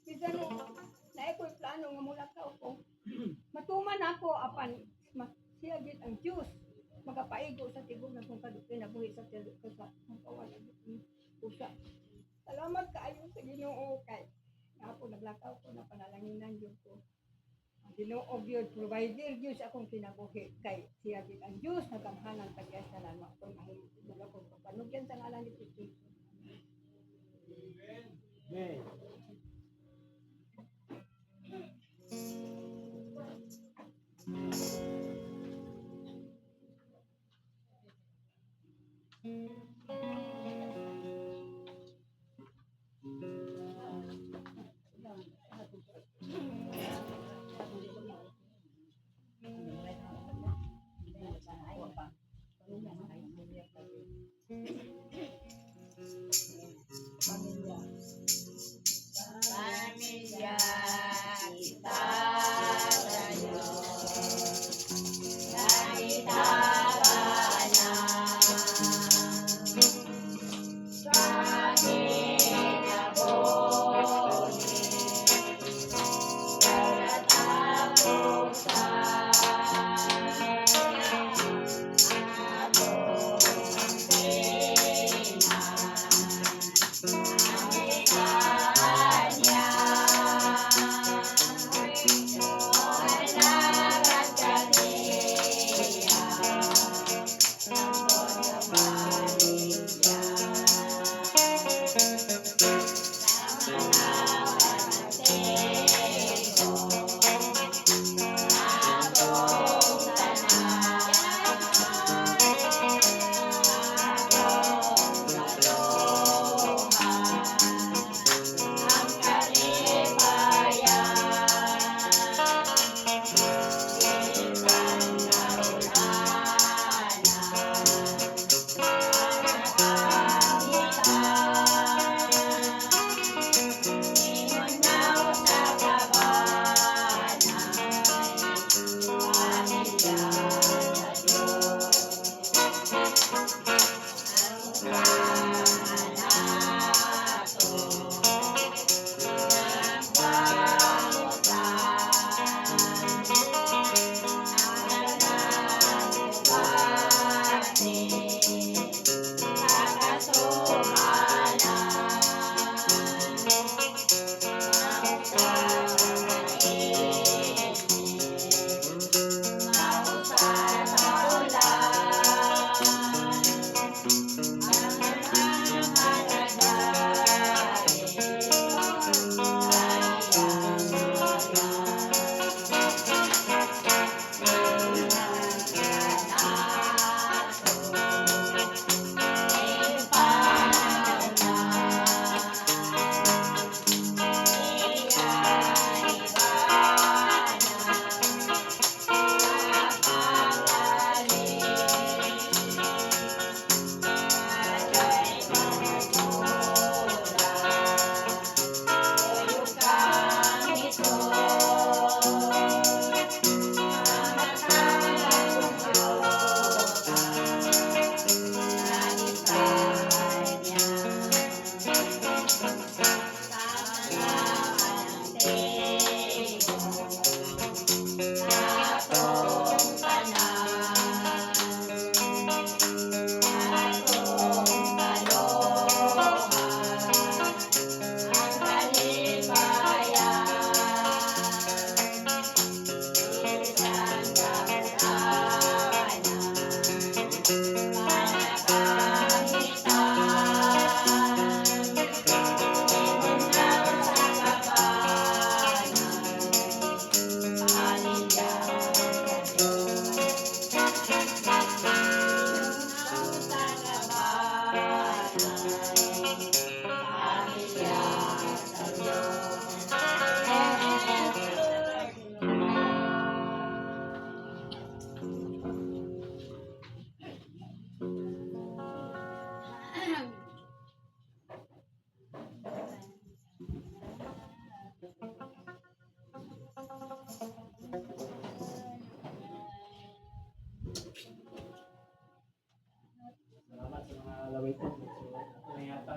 bisan na ako'y plano nga mulakaw ko. Matuman ako apan siya gid ang Diyos. Magapaigo sa tibok na kung kinabuhi sa tibok ko sa kawalan usa. Salamat kaayo sa Ginoo kay nga ako naglakaw ko na panalanginan Diyos ko. Ang Ginoo gyud provider Diyos akong kinabuhi kay siya gid ang Diyos nagamhanan pagya sa lanwa ko mahimong ako papanugyan sa ngalan ni Kristo. Amen.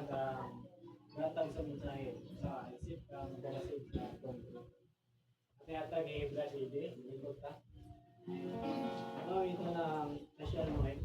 datang sa mensahe sa isip ang dala sa isip na kontrol. At yata kay Ibra City, lingkod ka. Ano ito na nasyal mo eh?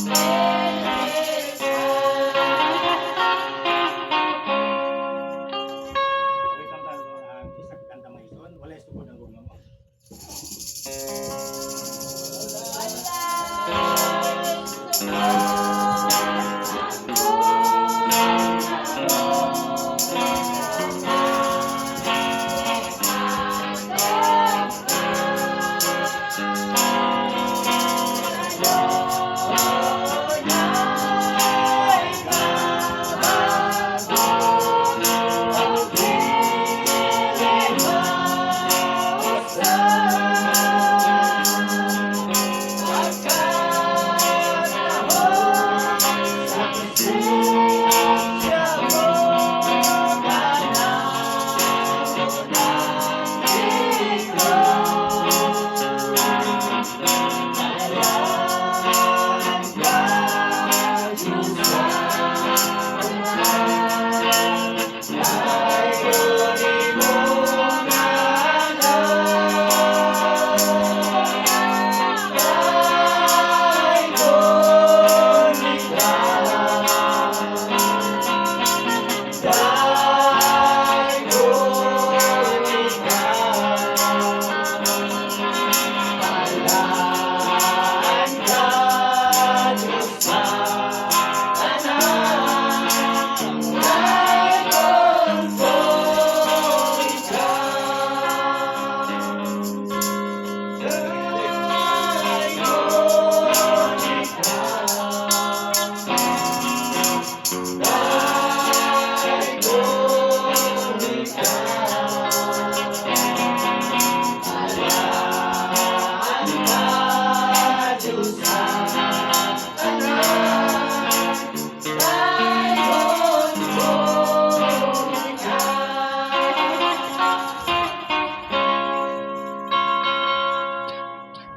Standing okay kanta ko ang isa ka kanta may son, wala sugod ang gugma mo.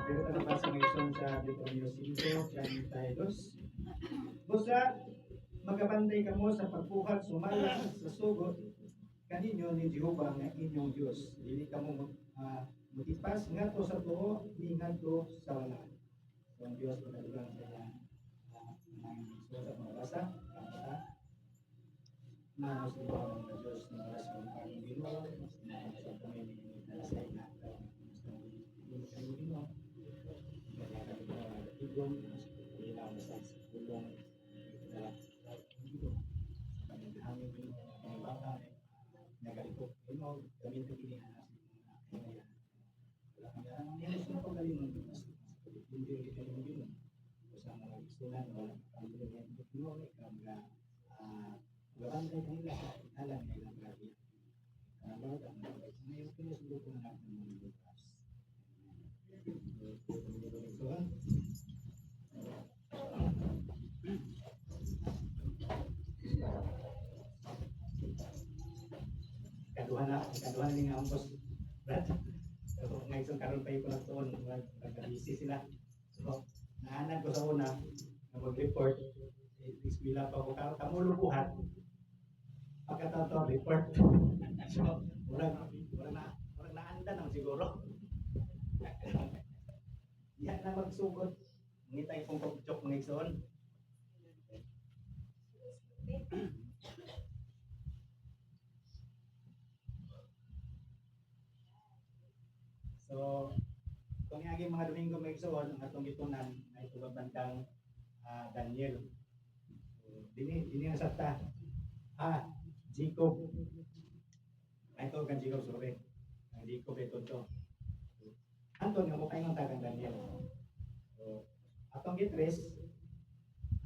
Pero na sa mission sa Deuteronomio 5:32. Busa, magabantay kamo sa pagbuhat sumala sa sugod kaninyo ni Jehova nga inyong Dios. Dili kamo mutipas ngadto sa tuo ni ngadto sa wala. So ang Dios pagkadugang sa so sa mga basa, na sa mga Dios na oras kung paano Ginoo, sa kami ni sa ina. ikaduhan ni nga ambos. Brad. So, ngayon karon pa ko nagtuon, nagka-busy sila. So, naanan ko sa una na mag-report. Iskwila pa ko karon kamulubuhat. Pagkatapos report. So, murag naanda nang siguro. Yan na magsugod. Ngitay kong pag-chok ng igsoon. So, kung yung mga Domingo may igsoon, ang atong itunan ay tugaban kang Daniel. So, dini na sabta. Jacob. Ay ito kang Jacob, sorry. Ang Jacob ito to. Anton nga mo kayo ng tagang Daniel. So, atong gitres,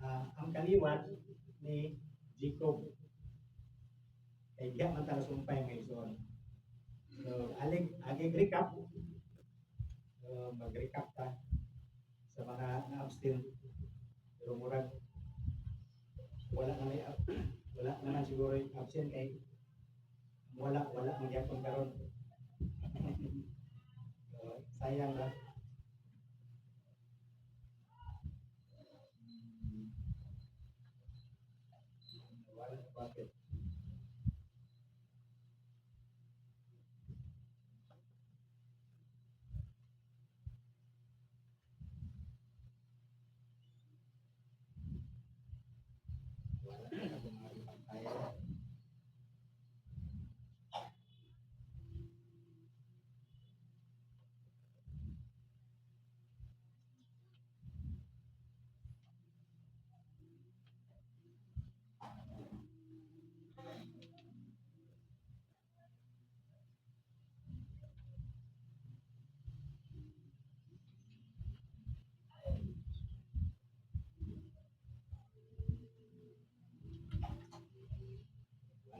ang kaliwat ni Jacob. Kaya diya man tala sumpay nga igsoon. So, agi recap. Mag-recap ta sa mga na-abstain. Pero murag wala naman siguro yung absent kay wala magyapon karon. So, sayang ba? Wala bakit?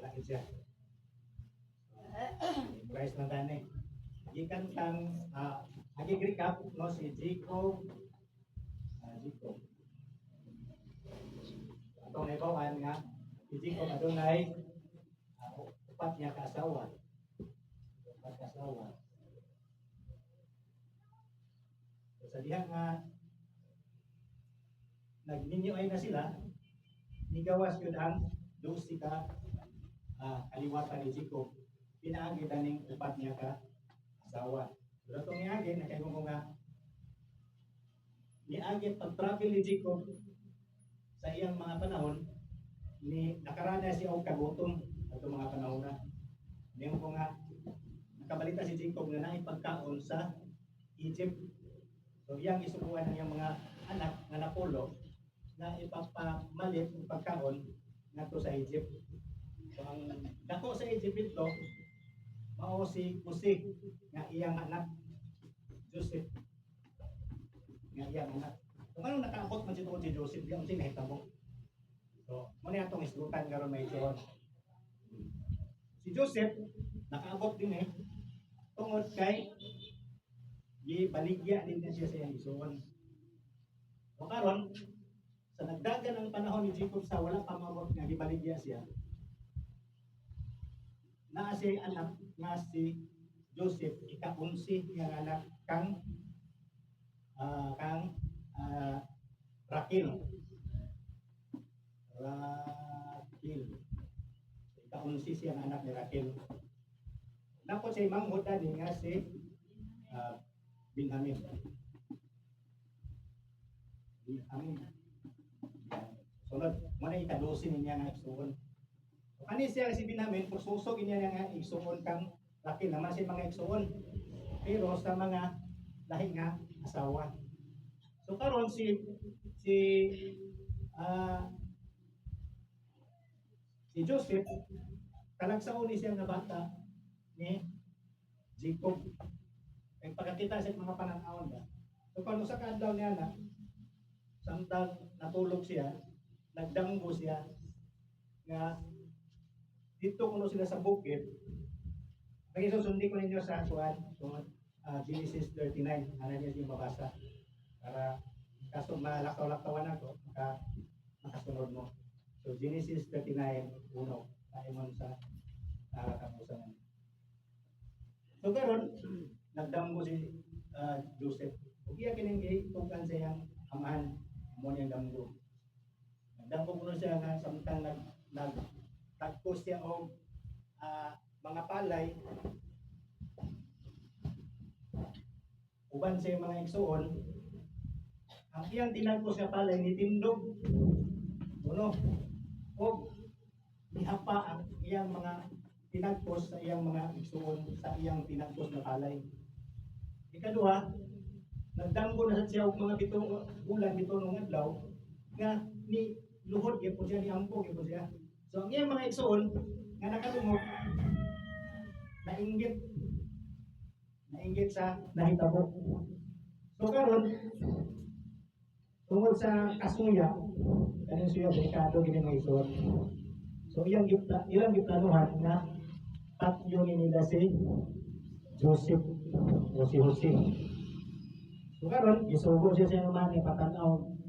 Wala siya. Price na tani. Gikan kang agi-recap no si Jacob. Jacob. Atong naibawan nga si Jacob adunay upat niya ka-asawa. Upat ka-asawa. So, sa diha nga nagninyoay na sila, nigawas yun ang 12 ka kaliwatan ni Jacob. Pinaagi daning upat niya ka asawa. Pero itong niagi, nakaibong ko nga, niagi pag-travel ni Jacob sa iyang mga panahon, nakaranas siya og kagutom at mga panahon na. Ngayon ko nga, nakabalita si Jacob na naipagkaon sa Egypt. So iyang isubuan ng iyang mga anak na napulo na ipapamalit ang pagkaon nato sa Egypt. So ang dako sa Egypt ito, mao si Jose nga iyang anak, Joseph nga iyang anak. Kung ano nakaabot man si Joseph, di ang sinahitabo. So, muna itong isgutan karon may itoon. Si Joseph, nakaabot din tungod kay baligya din siya sa iyang isuon. So karon, sa nagdagan ang panahon ni Jacob sa wala pa maabot nga gibaligya siya, naa siya anak nga si Joseph, ika-11 nga anak kang Raquel. Ika-11 siya ang anak ni Raquel. Napot siya manghod ani nga si Benjamin. Sunod, muna ika-12 niya nga igsuon. So, kani siya si Benjamin, pususog niya nga igsuon kang Raquel, naman siya mga igsuon. Pero sa mga lahi nga asawa. So karon si Joseph talagsaon ni siya nga bata ni Jacob. Kay pagkakita sa mga pananawon ba. So kung sa kadlaw niya na samtang natulog siya, nagdanggo siya nga dito kuno sila sa bukid. Pagisusundi ko ninyo sa kuan, Genesis 39, ano niya yung mabasa para kaso malakaw-lakawan ako, makasunod mo. So Genesis 39, 1, tayo mo sa kamusan. So karon nagdamgo si Joseph. Ug iya kining gitukan sa iyang amahan mo niyang damgo. Nagdamgo kuno siya nga samtang nagtagpos siya og mga palay uban sa iyang mga igsuon. Ang iyang tinagpos nga palay ni tindog uno og nihapa ang iyang mga tinagpos sa iyang mga igsuon sa iyang tinagpos na palay. Ikaduha, nagdamgo na siya og mga bitong bulan bitong adlaw nga ni luhod gyud siya ni ampo gyud siya. So ang iyang mga igsuon nga nakalungog nainggit sa nahitabo. So karon tungod sa kasuya kaning suya delikado gini nga igsuon. So ilang giplanuhan na tatlo nila si Joseph o si Jose. So karon isugo siya sa mga ni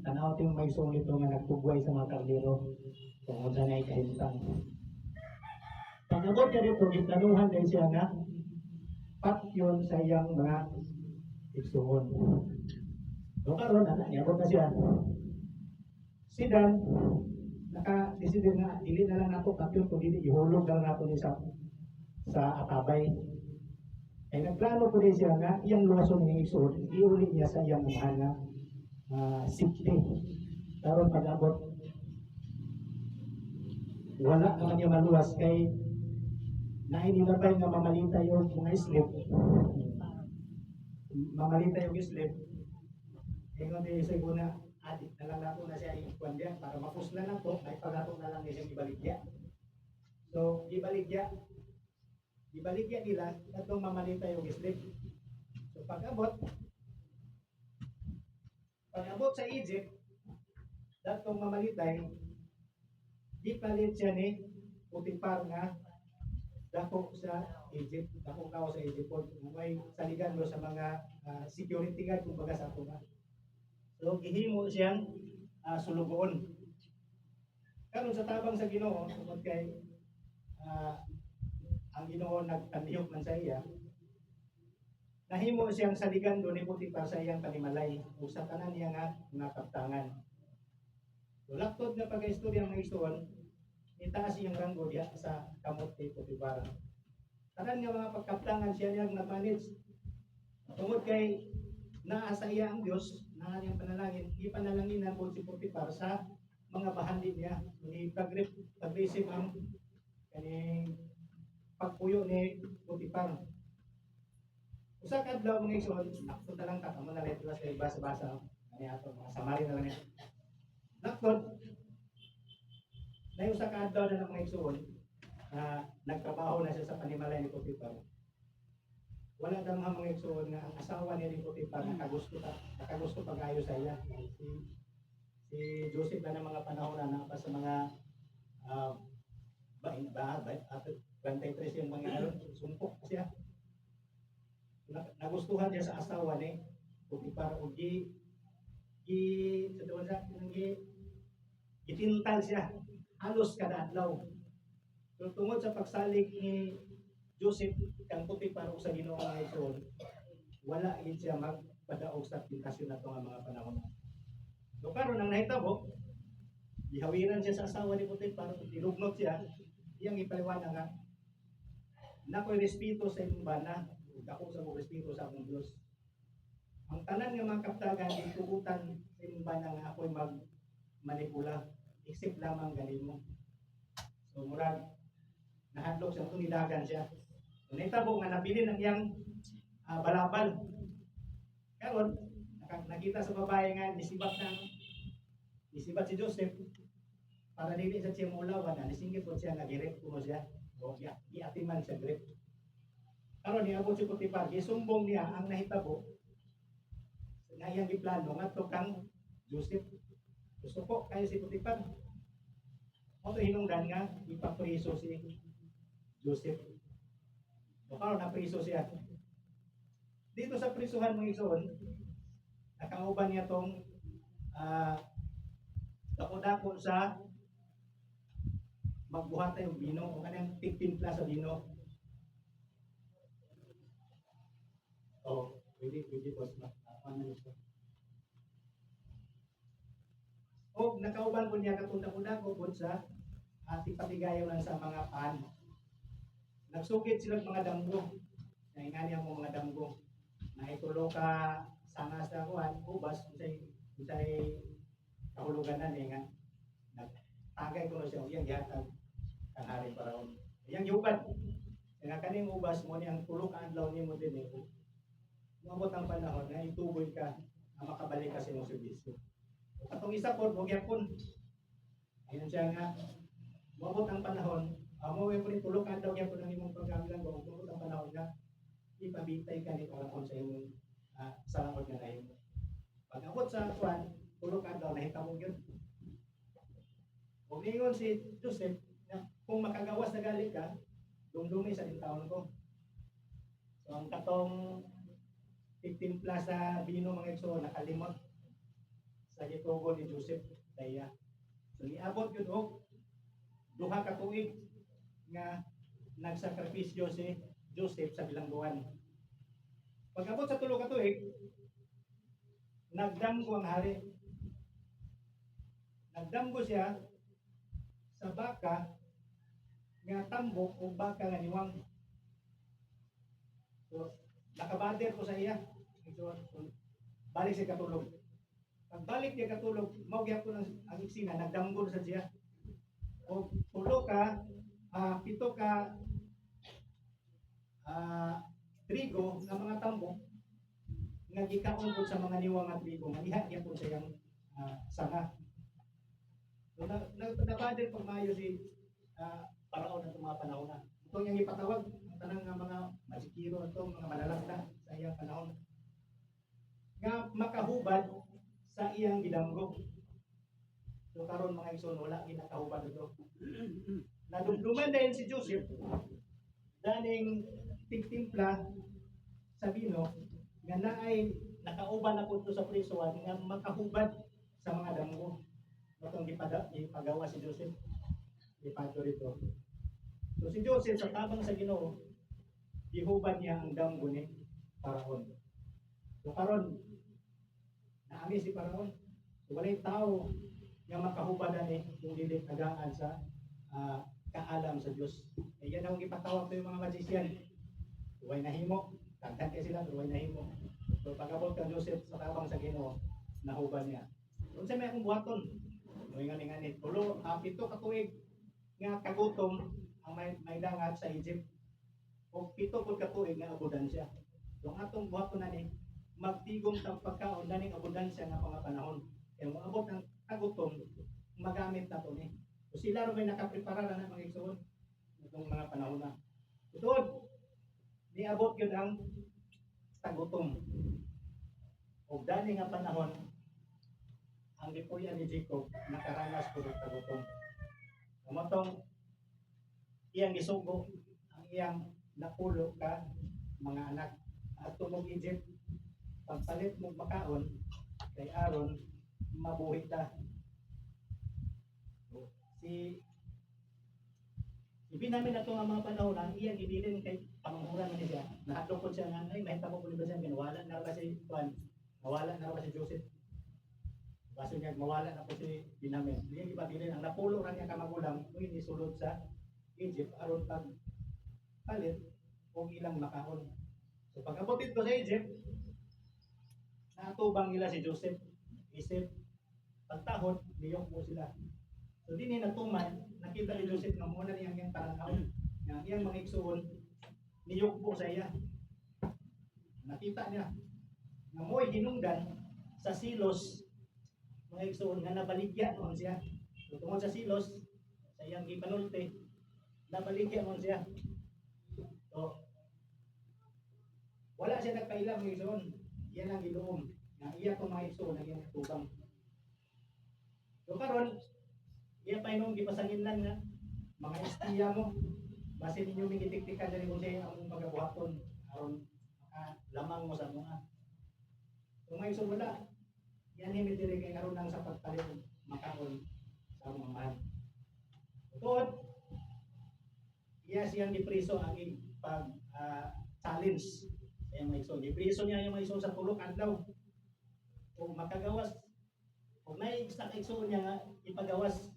tanaw ting may sulit nga nagtugway sa mga kardero tungod sa nay kahimtang. Pag-abot niya dito, giplanuhan din siya nga patyon sa iyang mga igsuon. So karon niabot na siya. Si Dan naka-decide nga dili na lang nato patyon kundi ihulog lang nato ni sa atabay. Ay nagplano ko din siya nga iyang luwason ng igsuon, iuli niya sa iyang amahan nga sikli. Karon pag-abot wala naman niya maluwas kay nainilabay nga mamalita yung mga slave. Mamalita yung slave. Ingon din sa na adik na lang nato na siya ikuan diyan para mapuslan na to ay pagato na lang niya ibaligya. So ibaligya nila atong mamalita yung slave. So pag-abot sa Egypt datong mamalitay di palit siya ni Potiphar nga dako sa Egypt, dako kao sa Egypt po may saligan do sa mga security guard kumbaga sa ato. So gihimo siyang sulugoon. Karon sa tabang sa Ginoo tungod kay ang Ginoo nagtandihok man sa iya. Nahimo siyang saligan do ni Potiphar sa iyang panimalay ug sa tanan niya nga nakaptangan. So laktod nga pag-istorya ng igsuon, itaas iyang ranggo diha sa kamot ni Potiphar. Tanan nga mga pagkaptangan siya niyang na-manage. Tungod kay naa sa iya ang Dios, naa niyang panalangin, ipanalangin po si Potiphar sa mga bahandi niya. Ni pag-receive ang kaning pagpuyo ni Potiphar. Usa ka adlaw mga igsoon, punta lang ta mo na lang sa basa-basa ani ato mga samari na lang niya. Laktod na usa ka adlaw na mga igsoon na nagtrabaho na siya sa panimalay ni Potiphar. Wala daw mga igsoon nga ang asawa niya ni Potiphar nakagusto pag-ayo sa iya. Si Joseph na ng mga panahon na pa sa mga at 23 yung mga sumpok siya. Nagustuhan niya sa asawa ni Potiphar o gitintal siya halos kada adlaw. So tungod sa pagsalig ni Joseph kang Potiphar sa Ginoo nga igsoon, wala gid siya magpadaog sa tentasyon nato nga mga panahon. So karon ang nahitabo, gihawiran siya sa asawa ni Potiphar, dilugnot siya, iyang ipaliwanag nga nakoy respeto sa imong bana, dako sa mo respeto sa akong Dios. Ang tanan nga mga kaptagan gitugutan sa imong bana nga ako'y manipula, isip lamang ganimo. So murag nahadlok sa tunidagan siya. So nahitabo nga nabilin ang iyang balabal. Karon nakita sa babae nga nisibat si Joseph para dili sa siya maulawan na nisingit po siya nga girep kuno siya o giatiman siya grip. Karon niabot si Potiphar, gisumbong niya ang nahitabo nga iyang giplano ngadto kang Joseph. Gusto po kayo si Potiphar. Mo to hinungdan nga ipapriso si Joseph. O karon na priso siya. Dito sa prisuhan mga igsoon, nakauban niya tong dako-dako sa magbuhat yung bino o kanang timpla sa bino. Oh, pwede boss. Ano siya? O nakauban ko niya katunda-tunda ko po sa ating patigayon lang sa mga pan. Nagsugit sila mga damgo. Naingani ang mga damgo. Na itulo ka sana sa kuan, ubas usay kahulugan na nga. Nagtagay ko na siya uyang gihatag kang hari paraon. Yang yubad. Kaya kaning ubas mo niyang tulo ka adlaw nimo din eh. Umabot ang panahon na ituboy ka na makabalik ka sa imong serbisyo. Atong isa po, magyapon. Ayun siya nga, umabot ang panahon, mo po rin tulog ka daw gyapon ang imong pagkamilang go, umabot ang panahon na ipabitay ka ni karon sa imong salangod nga kayo. Pag abot sa kuan, tulog ka daw nahitabo gyud. Kung ingon si Joseph, na kung makagawas na galit ka, dumdumi sa taon ko. So ang katong 15 plus sa bino mga igso nakalimot sa gitugo ni Joseph daya. So niabot yun duha ka tuig nga nagsakripisyo si Joseph sa bilangguan. Pag-abot sa tulo ka tuig, nagdamgo ang hari. Nagdamgo siya sa baka nga tambok o baka nga niwang. So nakabader ko sa iya. So, balik siya katulog. Pagbalik niya katulog, maugyap ko ang iksina, nagdamgo sa siya. O tulo ka, pito ka trigo ng mga tambok nga gikaon po sa mga niwang at trigo, nga iha po sa iyang sanga. So, nabadir pag mayo si paraon ng mga panahon na. Ito niyang ipatawag, ang tanang nga mga masikiro, ito mga malalakda sa iyang panahon. Nga makahubad sa iyang gidamgo. So karon mga igsoon wala ginakahubad ito. Nadumduman din si Joseph daning tigtimpla sa bino nga naay nakauban na punto sa prisuan nga makahubad sa mga damgo. Itong ipagawa si Joseph. Ipato rito. So si Joseph sa tabang sa Ginoo, ihubad niya ang damgo ni Paraon. So karon naami si Paraon. So walay tao nga makahubadan kung dili tagaan sa kaalam sa Dios. E yan ang ipatawag to yung mga magician. Huwag nahimo, tagtan kay sila, huwag nahimo. So pagabot ka Joseph sa tabang sa Ginoo, nahuban niya. Kung sa may akong buhaton, huwag nga ni tulo, pito katuig nga kagutom ang may dangat sa Egypt. O pito pud katuig nga abudansya. So ang atong buhaton na ni magtigom tag pagkaon daning abudansya nga mga panahon. Kaya moabot ang kagutom, magamit na to ni. So sila ro may nakaprepara na mga igsoon itong mga panahon na. Ito, niabot yun ang tagutom. O dani nga panahon, ang gipuyan ni Jacob nakaranas po ng tagutom. Kamatong iyang gisugo, ang iyang napulo ka mga anak at tumog Egypt, pagpalit mong makaon kay Aaron, mabuhi ta. Si Binamin na ito ang mga panahon ang iyang ibilin kay pamanghuran na siya. Nahadlok po siya nga, ay mahita mo po ba siya, nawala na ba si Juan, nawala na ba si Joseph. Baso niya, mawala na po si Binamin. Iyang ipabilin, ang napulo rin niya kamagulang, kung hindi sulod sa Egypt, aron pag palit, kung ilang makaon. So pag-abutit ko sa Egypt, natubang nila si Joseph. Isip, pagtahod, niyok po sila. So din natuman, nakita ni Joseph na muna niyang yung paranaw, na iyang mga igsuon, niyok po sa iya. Nakita niya, na mo'y hinungdan sa silos, mga igsuon, nga nabaligya noon siya. So tungkol sa silos, sa iyang gipanulte, nabaligya noon siya. So, wala siya nagpailam mga igsuon, yan ang iluom. Nga iya kong mga igsuon, na iyang tubang. So karon, iya pa inong gipasangin lang nga mga istiya mo base ninyo migitik-tikan dali kung siya ang pagabuhaton aron lamang mo sa mga. Kung may wala, yan himit diri kay karon nang sa pagpalit makaon sa mga mahal. Tuod, iya siyang gipriso ang pag challenge. iyang mga igsoon. Gipriso niya yung mga igsoon sa tulok adlaw. Kung makagawas, kung may isa ka igsoon niya nga ipagawas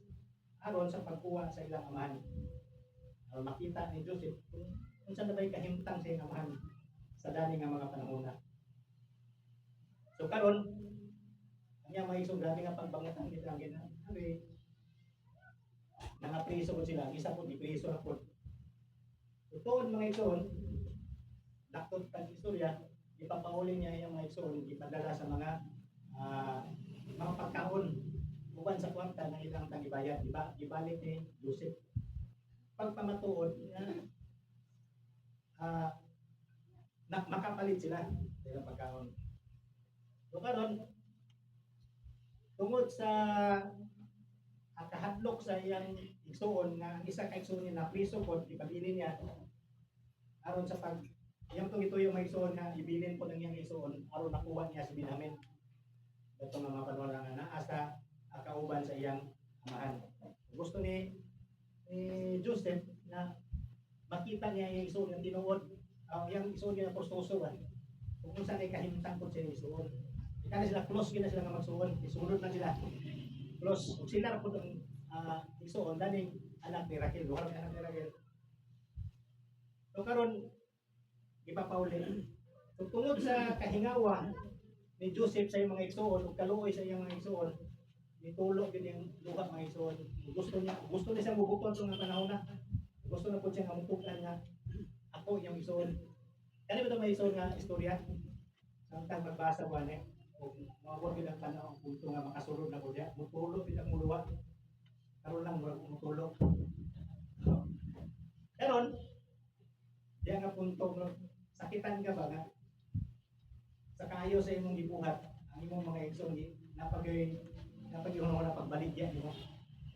aron sa pagkuha sa ilang amahan. Aron makita ni Joseph kung saan na ba'y kahimtang sa iyang amahan sa dani nga mga panahon na. So karon, ang iyang mga igsoon, grabe nga pagbangutan nila ang ginagawa. Nakapriso ko sila, isa po gipriso na po. Tutuon mga igsoon, dakot pag istorya, ipapauli niya yung mga igsoon, ipadala sa mga pagkaon, uban sa kwarta ng ilang tagibayan, ibalik ni Joseph. Pagpamatuod, makapalit sila sa ilang pagkaon. So karon, tungod sa kahadlok sa iyang igsoon nga ang isa ka igsoon niya na priso po ipabilin niya aron sa pag iyang ito yung mga igsoon nga ibilin po ng iyang igsoon aron nakuha niya si Benjamin ito mga panahon nga naa sa kauban sa iyang amahan. Gusto ni Joseph na makita niya yung igsoon nga tinuod ang iyang igsoon niya postoso ba kung saan ay kahimtang po siya igsoon ikali sila close gina sila nga magsuon isunod na sila plus sila po ng igsoon daning anak ni Raquel, lugar ni anak ni Raquel. So karon ipapauli. So tungod sa kahingawa ni Joseph sa iyang mga igsoon ug kaluoy sa iyang mga igsoon, nitulog gid ang duha mga igsoon. Gusto niya siyang mubuton sa mga panahon na. Gusto na po siya nga mutukan nga ako yung igsoon. Kani ba ito may igsoon nga istorya? Samtang magbasa ko ani mawag gid ang panahon punto nga makasulod na ko diya mutulog gid ang muluwa karon lang murag mutulog karon diya nga punto no sakitan ka ba nga sa kaayo sa imong gibuhat ang imong mga igsoon napagay na pagbaligya nimo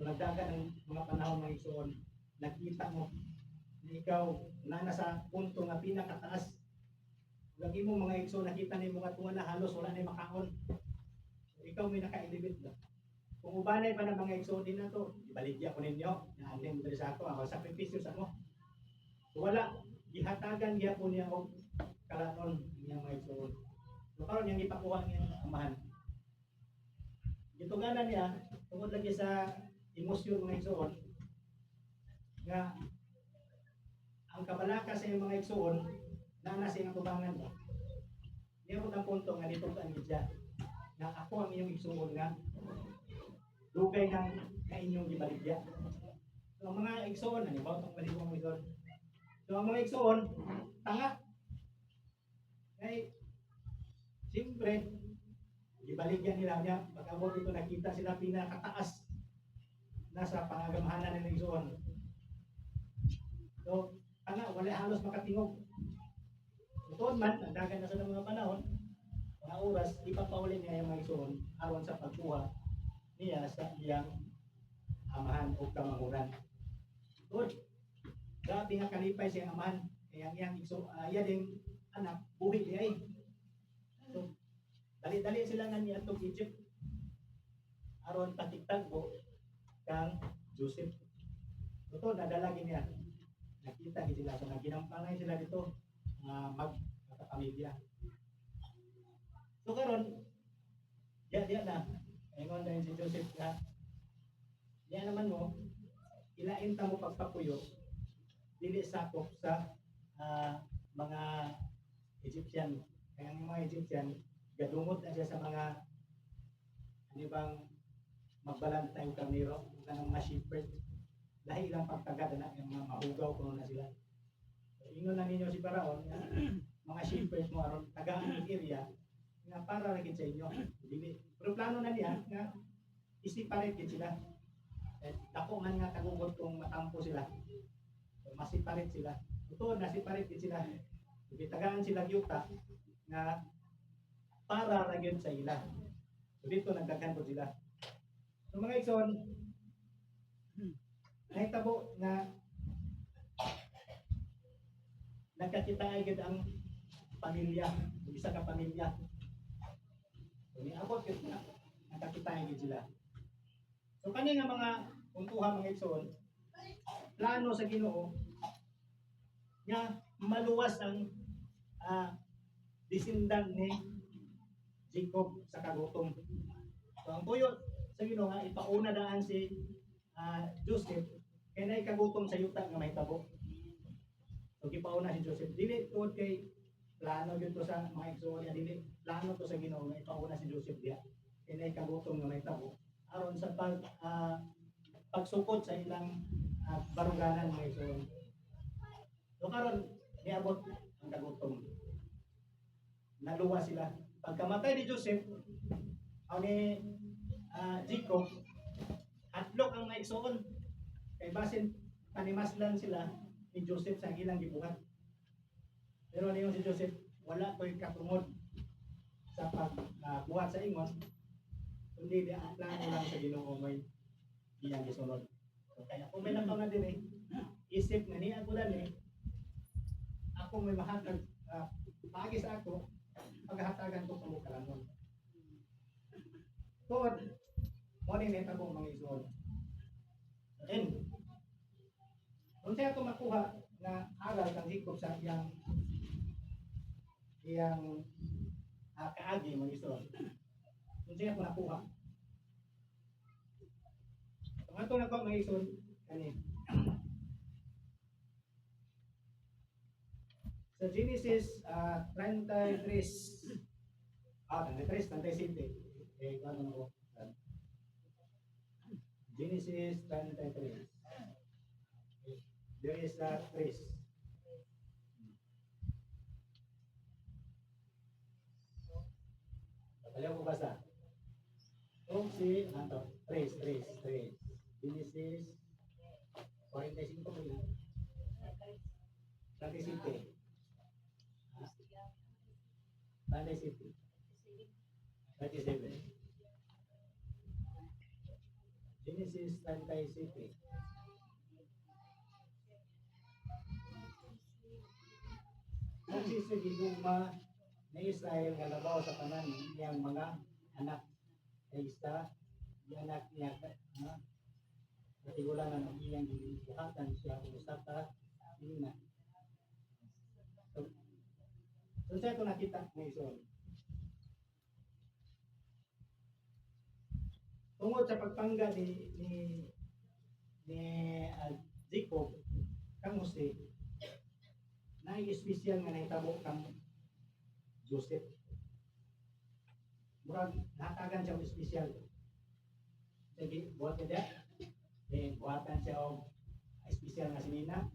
kung nagdagan ang mga panahon mga igsoon nakita mo na ikaw na nasa punto nga pinakataas lagi mo mga igsoon nakita ni mga tunga na halos wala na makaon. So, ikaw may naka-elevate ba? Kung ubanay pa ng mga igsoon din na to, ibaligya ko ninyo, naanin mo sa ako, ang sakripisyo sa mo. So wala, gihatagan giya po niya og kalanon niyang mga igsoon. So karon yang ipakuha niya ang amahan. Gituganan niya, tungod lagi sa emosyon mga igsoon, nga ang kabalaka sa mga igsoon, na sa iyong tubangan ba? Niya po ang punto nga dito ka ang gidya na ako ang iyong igsoon nga lugay ng na inyong gibaligya. So ang mga igsoon, ano ba itong balik mga igsoon? So ang mga igsoon, tanga. Kaya, siyempre, gibaligyan nila niya, pag-abot dito nakita sila pinakataas nasa pangagamahanan ng igsoon. So, tanga, wala halos makatingog. Tuon man, nagdagan na sa mga panahon, mga oras, ipapauli niya yung mga igsoon aron sa pagkuha niya sa iyang amahan o kamanguran. Good. Grabe nga kalipay sa iyang amahan. Kaya ang iyang igsoon, iya ding anak, buhi di ay. So, dali-dali sila nga niya itong Egypt. Aron patigtagbo kang Joseph. Ito, nadalagin niya. Nakita sila. So, naginampangay sila dito. Magkapamilya. So karon, diya na. Ingon na si Joseph na, diya naman mo, ilain ta mo pagpapuyo, dili sakop sa mga Egyptian. Kaya ang mga Egyptian, gadumot na siya sa mga, ano bang, magbalan tayong karniro, kanang mga shepherd. Dahil ilang pagkagada na, yung mga mahugaw kuno na sila. Ingon na ninyo si Paraon nga mga shepherds mo aron tagaan ng area nga para ra gid sa inyo. Dili. Pero plano na niya nga i-separate gid sila. Dako man nga tagugot kung matampo sila. So, ma-separate sila. Ito na separate gid sila. Tagaan sila yuta nga para ra gid sa ila. So dito nagdaghan po sila. So mga igsoon, nahitabo nga nagkakita agad ang pamilya, isa ka pamilya. So, niabot yun na, nagkakita agad sila. So, kani nga mga puntuhan mga igsoon, plano sa Ginoo, nga maluwas ang disindan ni Jacob sa kagutom. So ang tuyo sa Ginoo nga ipauna daan si Joseph kay nay kagutom sa yuta nga mahitabo. So ipauna si Joseph dili tuod kay plano gyud to sa mga igsoon niya dili plano to sa Ginoo nga ipauna si Joseph diha. Kay nay kagutom nga mahitabo aron sa pagsukod sa ilang baruganan mga igsoon. So karon niabot ang kagutom. Naluwa sila. Pagkamatay ni Joseph, o ni Jacob, hatlok ang maigsoon. Kay basin panimaslan sila ni Joseph sa ilang gibuhat. Pero niyon si Joseph, wala ko'y katungod sa pagbuhat sa ingon, kundi di ang plano lang sa Ginoo may iyang gisunod. So, kaya kung may nakaw na din isip na niya ako lang ako may mahatag pagi sa ako, paghatagan ko sa mga kalanon. Tuod, mo ni neta ko mga igsoon. And kung siya ako makuha na aral kang higop sa iyang kaagi mga igsoon. Kung siya ako nakuha. Kung ato na ko mga igsoon, kani. Sa Genesis 33, 37. Eh, ano na ko? Genesis 33. There is a trace. Pagkaliw ko basa. Kung si, trace. Genesis 45 po yun. 37. 37. Genesis 37. Ang sisigiguma na Israel nga labaw sa tanan niyang mga anak ay isa di anak niya natigulan ang iyang gibuhatan siya usa ka ina. So sa ito nakita ng Israel. Tungod sa pagpangga ni Jacob kang Jose na espesyal nga nahitabo kang Joseph. Murag natagan siya espesyal. Sige, buhat niya. Buhatan siya og espesyal nga sinina,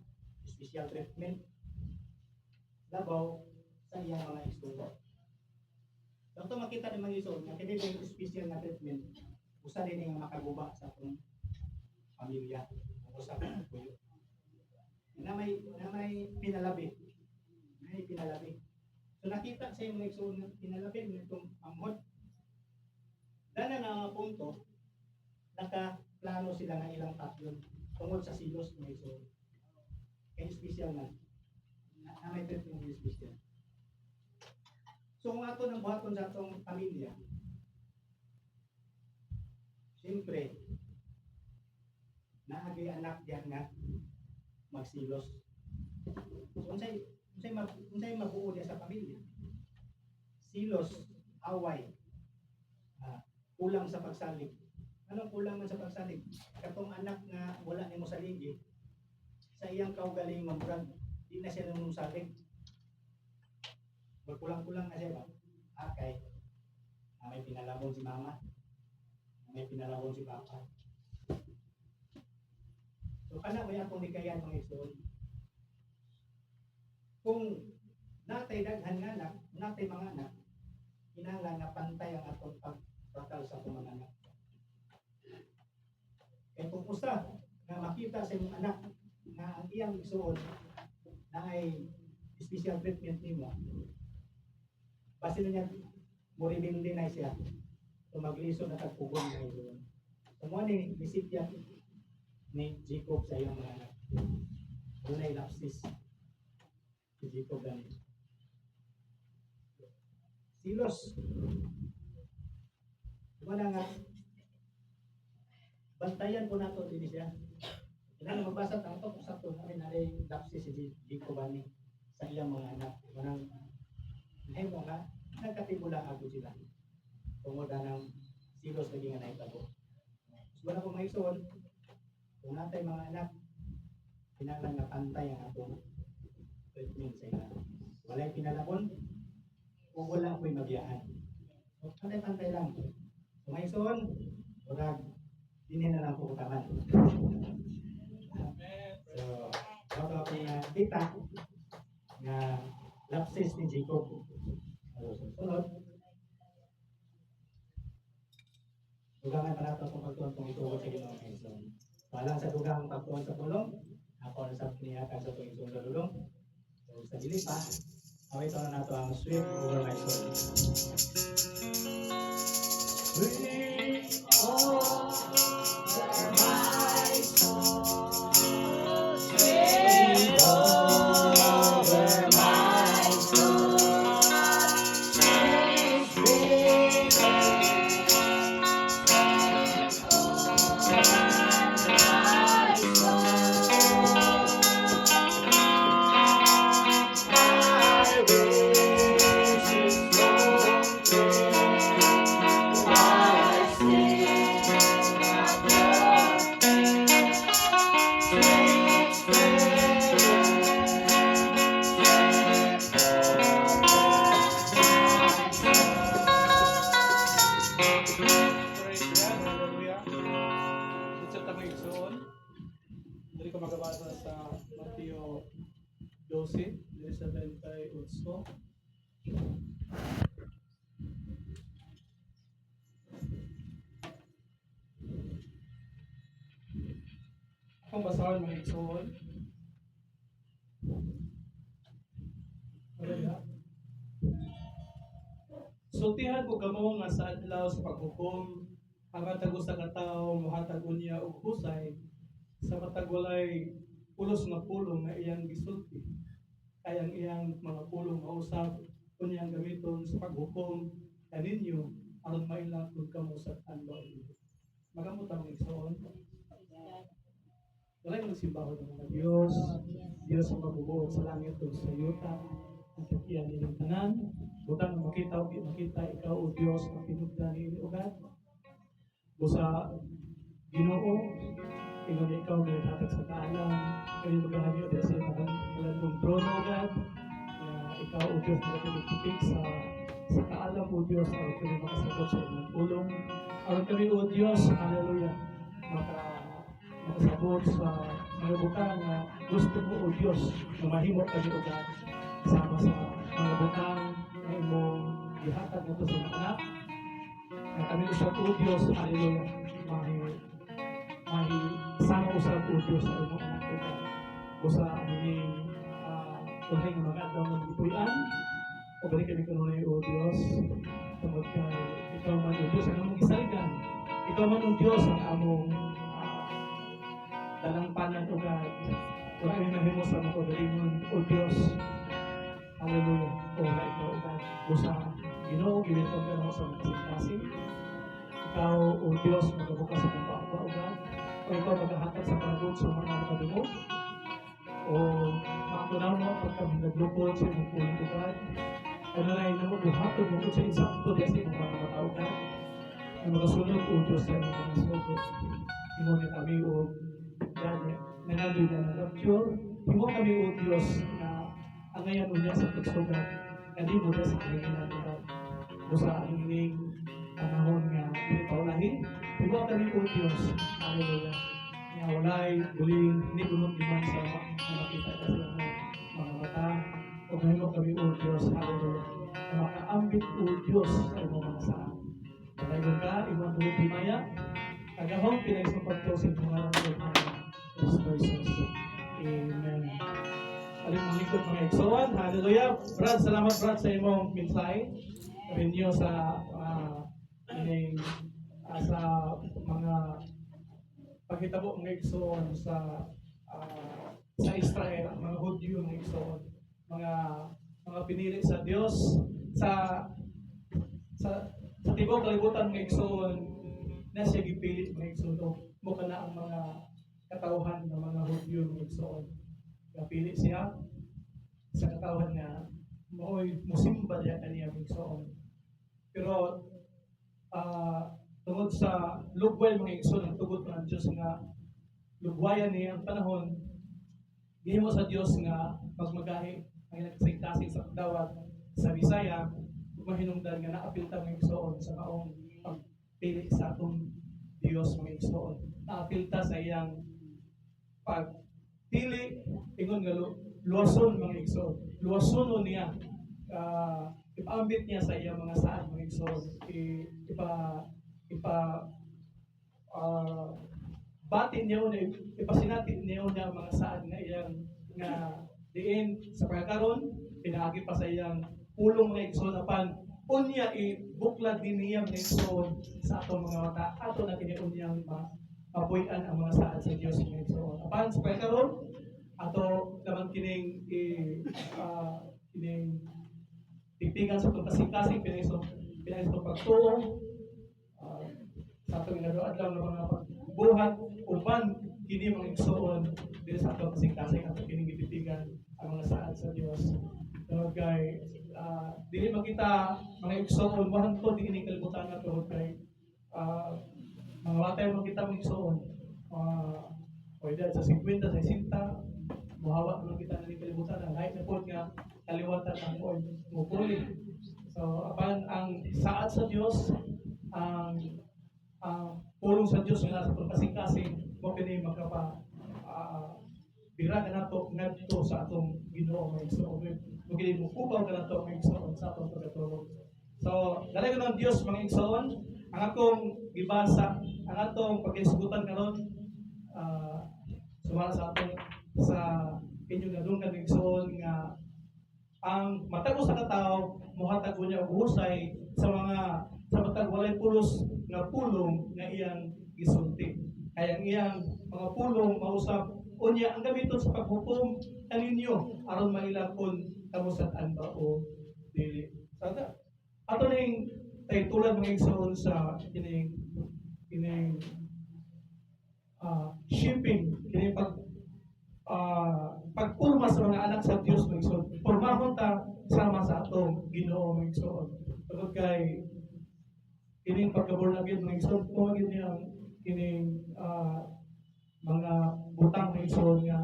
espesyal treatment. Labaw sa iyang mga istorya. So ito makita ni mga istorya, nga kini yung espesyal nga treatment, usa din nga makaguba sa atong pamilya, usa ka puyo. Na may pinalabi. May pinalabi. So nakita sa mga istorya pinalabi nitong amhot. Dana na punto, nakaplano sila ng ilang tatlong tungkol sa silos ng istorya. Kaya espesyal na may treatment ng espesyal. So kung ato nang buhaton sa atong pamilya, siyempre, naagi anak diyan nga magsilos. So unsay mabuo diya sa pamilya? Silos, away, kulang sa pagsalig. Anong kulang man sa pagsalig? Katong anak nga wala nimo saligi, sa iyang kaugalingon murag di na siya nung salig. Magkulang-kulang na siya ba? Okay. May pinalabon si mama. May pinalabon si papa. So, kana ba akong nikayan mga igsoon? Kung natay daghan nga anak, natay mga anak, kinahanglan nga pantay ang atong pagpakal sa atong mga anak. Kaya kung usa nga makita sa imong anak nga ang iyang igsoon na ay special treatment nimo, basta niya moribindi na siya. So magliso na tagpugon na ito. So mo ni bisitya ni Jacob sa iyong mga anak. Unay lapsis si Jacob gani. Silos. Wala nga bantayan po nato din siya. Kailangan magbasa tayo kung sakto namin na lapsis si Jacob gani sa iyong mga anak. Wanang Ay mo nga, nagkatibula ako sila. Tungod na ng silos lagi nga nahitabo. So, wala ko maison, kung natay mga anak, kinahanglan nga pantay ang atong treatment sa ila. Walay pinalakon, o wala ko'y mabiyaan. So, pantay-pantay lang. So, maison, urag, hindi na lang po kutaman. So, bago ako nga kita, nga lapses ni Jacob. Sunod, dugangan pa nato kung pagtuon itugot sa Ginoo nga Hesus. Walang sa dugang pagtuon sa pulong, ako na sa pinihakan sa tuwing sa lulong. So sa dili pa, away ito na nato ang sweet over my soul. Sweet over my soul, sweet over my soul. Praise God, hallelujah. Sa tamang igsoon, dili ko magabasa sa Mateo 12, dili sa 28. Akong basahan mga igsoon. Hallelujah. Sultihan ko kamo nga sa adlaw sa paghukom ang matag usa ka tawo mohatag unya og husay sa matag walay pulos nga pulong nga iyang gisulti kay ang iyang mga pulong mausab unyang gamiton sa paghukom kaninyo aron mailakod kamo sa adlaw. Magamot ang igsoon. Walay mo simbahan ng mga Diyos, Diyos ang magbubuo sa langit ug sa yuta, ang tagian nilang tanan, butang makita o makita ikaw o Diyos ang pinugdan ni ugat. Busa Ginoo, ingon ikaw may hatag sa kaalam, kayo maghahayo din sa ilang trono ugat, na ikaw o Diyos na pinagpipig sa kaalam o Diyos, aron kami makasagot sa inyong tulong. Aron kami o Diyos, hallelujah, makasabot sa mga butang na gusto mo o Diyos na mahimo kami ugat sama sa mga butang na imong gihatag nato sa mga anak na kami usab o Diyos, hallelujah, mahi sama usab o Diyos sa imong anak ugat busa aning ulay nga mga adlaw ng gipuy-an o balik kami kanunay o Diyos tungod kay ikaw man o Diyos ang among gisaligan, ikaw man o Diyos ang among dalampanan o God. Wala kami nahimo sa mga kagalingon o Diyos. Hallelujah. O wala ikaw o God. Busa, Ginoo, ginitong ka na sa mga kasing. Ikaw o Diyos, magabukas sa mga paakwa o God. O ikaw maghahatag sa panagot sa mga makadungo. O makakunaw mo pag kami naglukod sa imong pulong o God. Ano na yun mo, buhatod mo sa isakto diya sa imong mga matao God. Na magasunod o Diyos sa imong mga sugot. Ingon kami o God, nangadoy na rapture. Himo kami o Diyos na ang ngayon unya sa pagsugat. Kadi mo sa kalinginan o God. Busa ang ining panahon nga ipawlahin. Himo kami o Diyos. Hallelujah. Nga walay, buling, hindi bunot liman sa makita ka sa mga mata. O himo kami o Diyos. Hallelujah. Na makaambit o Diyos sa imong mga saan. Patayon ka, imong buhok himaya. Agahong pinagsumpat ko sa mga Kristo Jesus. Amen. Aling mga likod mga igsoon. Hallelujah. Brad, salamat Brad sa imong mensahe. Sabihin niyo sa sa mga pagkitabo mga igsoon sa Israel, mga Hudyo mga igsoon, mga pinili sa Diyos sa tibok kalibutan mga igsoon na siya gipilit mga igsoon mo kana ang mga katauhan ng mga Hudyo mga igsoon. Napili siya sa katauhan nga mo'y musimba diya kaniya mga igsoon. Pero tungod sa lugway mga igsoon, ang tugot ng Diyos nga lugwayan niya ang panahon, gihimo sa Diyos nga magmagahi ang ilang kasing-kasing sa dawat sa Bisaya, mahinungdan nga naapilta mga igsoon sa maong pagpili sa atong Diyos mga igsoon. Naapilta sa iyang pagpili, ingon nga luwason mga igsoon. Luwason niya, ipaambit niya sa iyang mga saan mga igsoon. Batin niya una, ipasinatin niya una ang mga saan nga iyang nga diin sa pagkakaroon, pinaagi pa sa iyang pulong mga igsoon apan unya ibuklad din niya mga igsoon sa atong mga mata ato na kini unyang mapuy-an ang mga saan sa Dios mga igsoon. Apan sa pagkakaroon ato naman kining kining tigpigan sa itong kasing-kasing pinay sa pagtuo sa atong inadoadlaw ng mga pagbuhat uban kini mga igsoon dili sa atong kasing-kasing ato kining gipitigan ang mga saan sa Dios. So kay dili makita mga igsoon wahan to di ini kalibutan na tungod kay mga watay makita mga igsoon pwede sa 50 sa 60 muhawa man kita ni kalibutan ang lain na pod nga kaliwatan ang mupuli. So apan ang saad sa Dios ang pulong sa Dios nga sa kasing-kasing mo kini makapa bira na nato ngadto sa atong Ginoo mga igsoon. Mo kini mukupaw na nato mga igsoon sa atong pagkatulog. So dali ng Dios mga igsoon ang akong gibasa ang atong paghisgutan karon sumala sa atong sa inyong nadunggan ng igsoon nga ang matag sa katao mohatag niya og husay sa matag walay pulos nga pulong nga iyang gisulti. Kaya ang iyang mga pulong mausap unya ang gamiton sa paghukom kaninyo aron mailakon kamo sad-an ba o dili. Sada ato ning tulad mga igsoon sa kining shipping kining pagpurma sa mga anak sa Dios mga igsoon. Pormahon ta sama sa atong Ginoo mga igsoon. Tungod kay kining pagka-born again mga igsoon, kumagin niya kining mga butang mga igsoon nga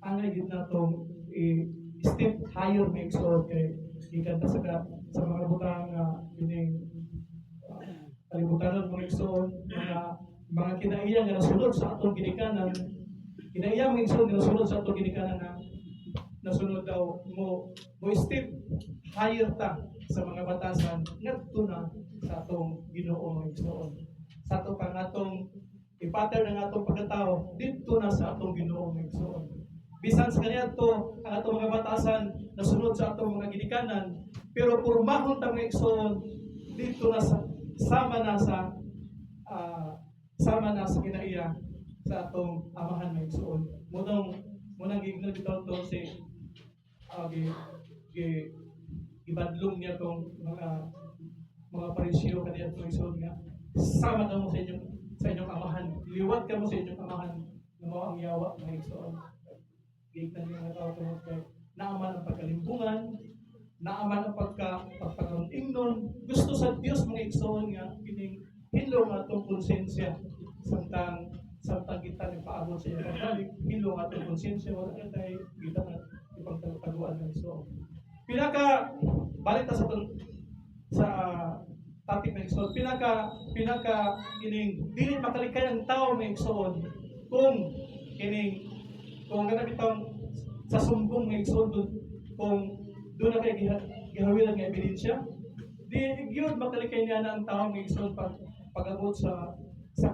angay gid natong step higher mga igsoon kay gikan ta sa mga butang nga kining kalibutan mga igsoon, mga kinaiya nga nasunod sa atong ginikanan. Kinaiya mga igsoon nga nasunod sa atong ginikanan na nasunod daw mo step higher ta sa mga batasan ngadto na sa atong Ginoo mga igsoon. Sa ato pang atong i-pattern ng atong pagkatao dito na sa atong Ginoo mga igsoon. Bisan sa kaniadto ang atong mga batasan nasunod sa atong mga ginikanan, pero pormahon ta mga igsoon dito na sama na sa kinaiya sa atong amahan mga igsoon. Munang gignal bitaw to si ibadlong niya tong mga parisyo kaniya mga igsoon nga sama ka mo sa inyong amahan, liwat ka mo sa inyong amahan na mo ang yawa mga igsoon. Gignal niya nga tao tungod kay naaman ang pagkalimbungan, naaman ang pagpakaroon-ingnon. Gusto sa Dios mga igsoon nga kining hilong atong konsensya samtang kita ni paabot sa iyang pagbalik, hilong atong konsensya wala ka tayo kita na ipagtaguan ng igsoon. Pinaka balik ta sa topic ng igsoon, pinaka kining dili makalikay ang tao ng igsoon kung ganap itong sa sumbong ng igsoon kung doon na kayo gihawilan ng ebidensya. Di yun makalikay niya na ang tao ng igsoon pag-abot sa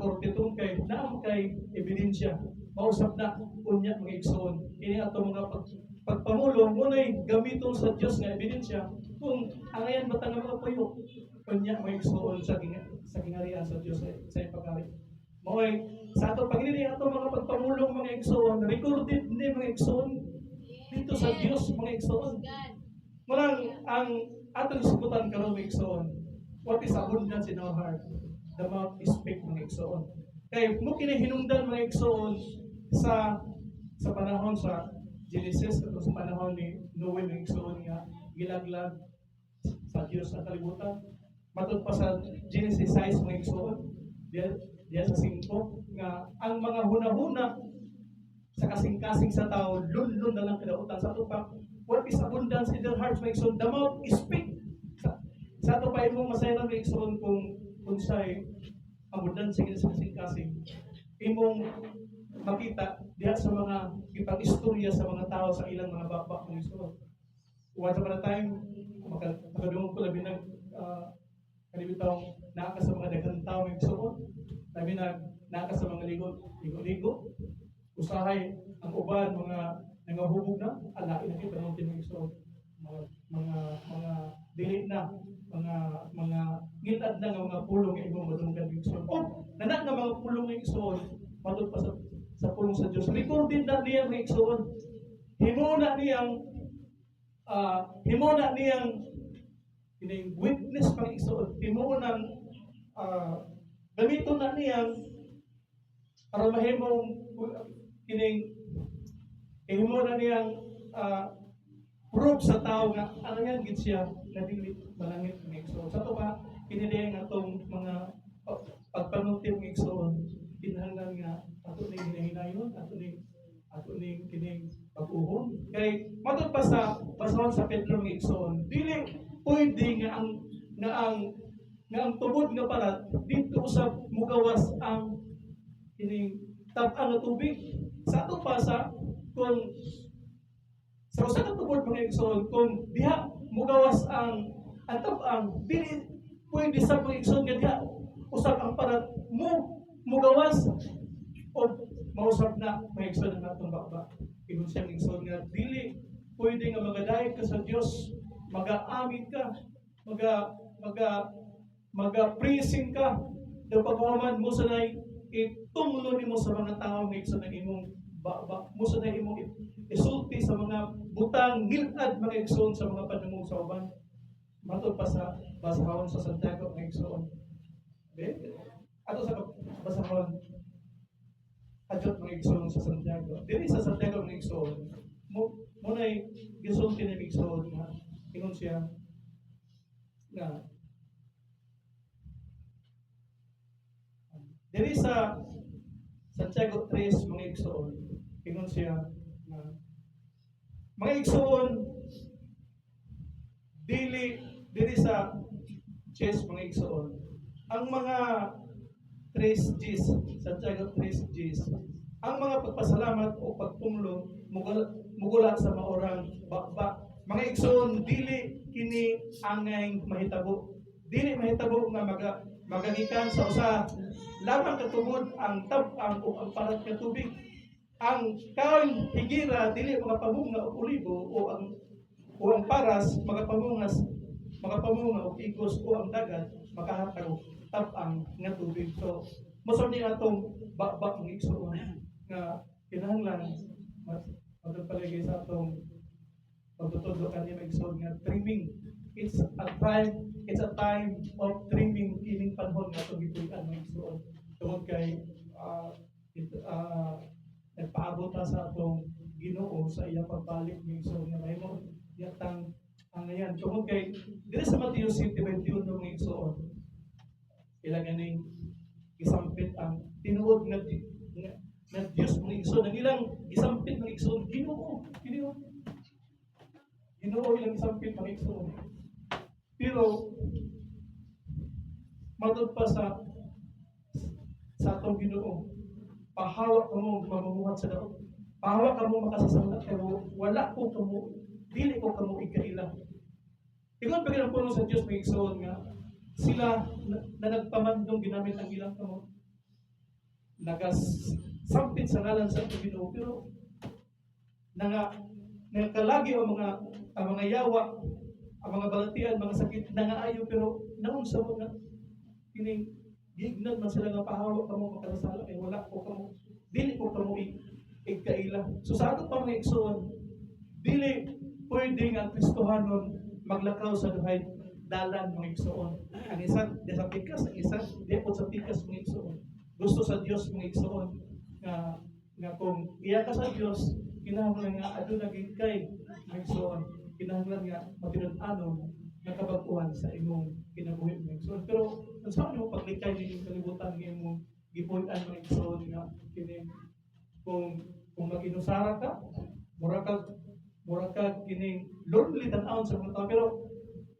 korte tungkol kay naam kay ebidensya. Mausap na unya mga igsoon. Ini ato mga pagpamulong munay gamiton sa Dios nga ebidensya kung angayan bata nga mga puyo. Unya mga igsoon sa gingarian sa Dios sa ipagari. Moy sa ato pagdili ato mga pagpamulong mga igsoon, recorded ni mga igsoon dito sa Dios mga igsoon. Murang ang atong isgutan karon mga igsoon. What is abundance in our heart? The mouth is speak mga igsoon. Kay mo kini hinungdan mga igsoon sa panahon sa Genesis at sa panahon ni Noe mga igsoon nga gilaglag sa Dios sa kalibutan. Matod pa sa Genesis 6 mga igsoon, diya sa 5 nga ang mga hunahuna sa kasing-kasing sa tao lundon na lang kadautan sa ato pa. What is abundance in their hearts mga igsoon? The mouth speak. Sa ato pa imong masayaran mga igsoon kung sa'y abundance sa kasing-kasing. Imong makita diha sa mga ipag-istorya sa mga tao sa ilang mga baba mga igsoon. Once upon a time, makadungog ko labi nag kalibitaw naaka sa mga daghang tao ng igsoon. Labi naaka sa mga ligo. Usahay ang uban mga nangahubog na, alain na kita ng igsoon. Mga dili na, mga ngitad na nga mga pulong nga imong madunggan ng igsoon. O, nanak nga mga pulong ng igsoon, matod pa sa pulong sa Diyos. Recorded na niya ng igsoon. Himo na niyang kining witness pang igsoon, himo nang gamiton na niyang para mahimong kining himo na niyang prove sa tao nga ano yan gid siya na dili malangit ng igsoon. Sa to ba kini atong mga pagpanulti ng igsoon, kinahanglan nga ato ning hinahinayon, ato ning kining pag-uhon. Kay matod pa sa basahon sa Pedro ng igsoon, dili pwede nga ang tubod nga parat dito usab mugawas ang kining tab-ang nga tubig. Sa ato pa sa kung sa usa ka tubod mga igsoon, kung diha mugawas ang tab-ang, dili pwede sa mga igsoon nga diha usab ang parat mugawas o mausap na mga igsoon ang atong baba. Ingon siya ng igsoon nga dili pwede nga magadayeg ka sa Dios, mag-aamin ka, mag-praising ka, daw paghuman mo sa nay itunglo nimo sa mga tao nga igsoon ng imong mo sa nay imong isulti sa mga butang ngilad mga igsoon sa mga panumong sa uban. Matod pa sa basahon sa Santiago mga igsoon. Ato sa basahon adjot mga igsoon sa Santiago. Dili sa Santiago mga igsoon, mo nay gisulti ni igsoon nga ingon siya na dili sa Santiago 3 mga igsoon, ingon siya na mga igsoon dili sa chess mga igsoon. Ang mga 3 Gs, Santiago 3 Gs, ang mga pagpasalamat o pagtunglo mugula sa maorang bakba. Mga igsoon, dili kini angay mahitabo. Dili mahitabo nga magagikan sa usa lamang katungod ang tab-ang o ang parat nga tubig. Ang kaon higira dili magapamunga og olibo o ang paras magapamunga og igos o ang dagat makahatag og tab-ang nga tubig. So mosod ni atong bakba ng igsoon nga kinahanglan mas magpalagay sa atong pagtutudlo kanina igsoon nga trimming. It's a time of trimming kining panahon nga itong gipuy-an mga igsoon. Tungod kay nagpaabot sa atong Ginoo sa iyang pagbalik ng igsoon nga mahimo yatang ang ngayon. Tungod kay dili sa Mateo 7:21 mga igsoon, ilang ning gisampit ang tinuod nga Diyos mga igsoon. Ang ilang gisampit mga igsoon, Ginoo ilang gisampit mga igsoon. Pero matod pa sa atong Ginoo, pahawak kamo mamumuhat sa daot, pahawak kamo makasasala kamo, wala ko kamo, dili ko kamo ikaila. Ingon pa ang puno sa Dios mga igsoon nga sila na nagpamandong ginamit ang ilang kamo, nagasampit sa ngalan sa atong Ginoo, pero nagakalagi ang mga yawa, ang mga balatian, mga sakit nangaayo, pero naon sa mga kining gignad man sila nga pahawak kamo makasasala kay wala ko kamo, dili ko kamo ikaila. So sa ato pa mga igsoon, dili pwede nga Kristohanon maglakaw sa duhay dalan mga igsoon. Ang isa di sa pikas, ang isa di po sa pikas mga igsoon. Gusto sa Dios mga igsoon nga kung iya ka sa Dios, kinahanglan nga aduna gid kay mga igsoon kinahanglan nga matinud-anon nakabaguhan sa imong kinabuhi mga igsoon. Pero unsa man mo paglikay ning kalibutan nga imong gipuy-an mga igsoon nga kini kung maginusara ka, mura ka kining lonely tan-awon sa mga tao, pero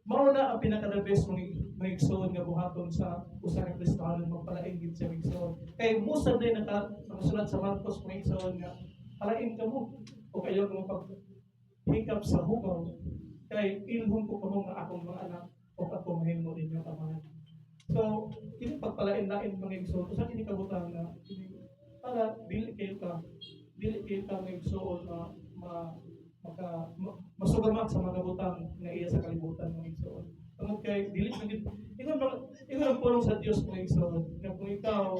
mao na ang pinaka-the best mga igsoon nga buhaton sa usa ka Kristiyano magpalain gid sa mga igsoon. Kay musa din nakasulat sa Marcos mga igsoon nga palain ka mo o kayo mo paghikap sa hugaw kay ilhom ko kamo nga akong mga anak o ako mahimo ninyo amahan. So kini pagpalain-lain mga igsoon usa kini kabutang nga kini para dili kayo ka mga igsoon masugamak sa mga butang nga iya sa kalibutan mga igsoon. Tungod kay dili ingon ang pulong sa Dios mga igsoon nga kung ikaw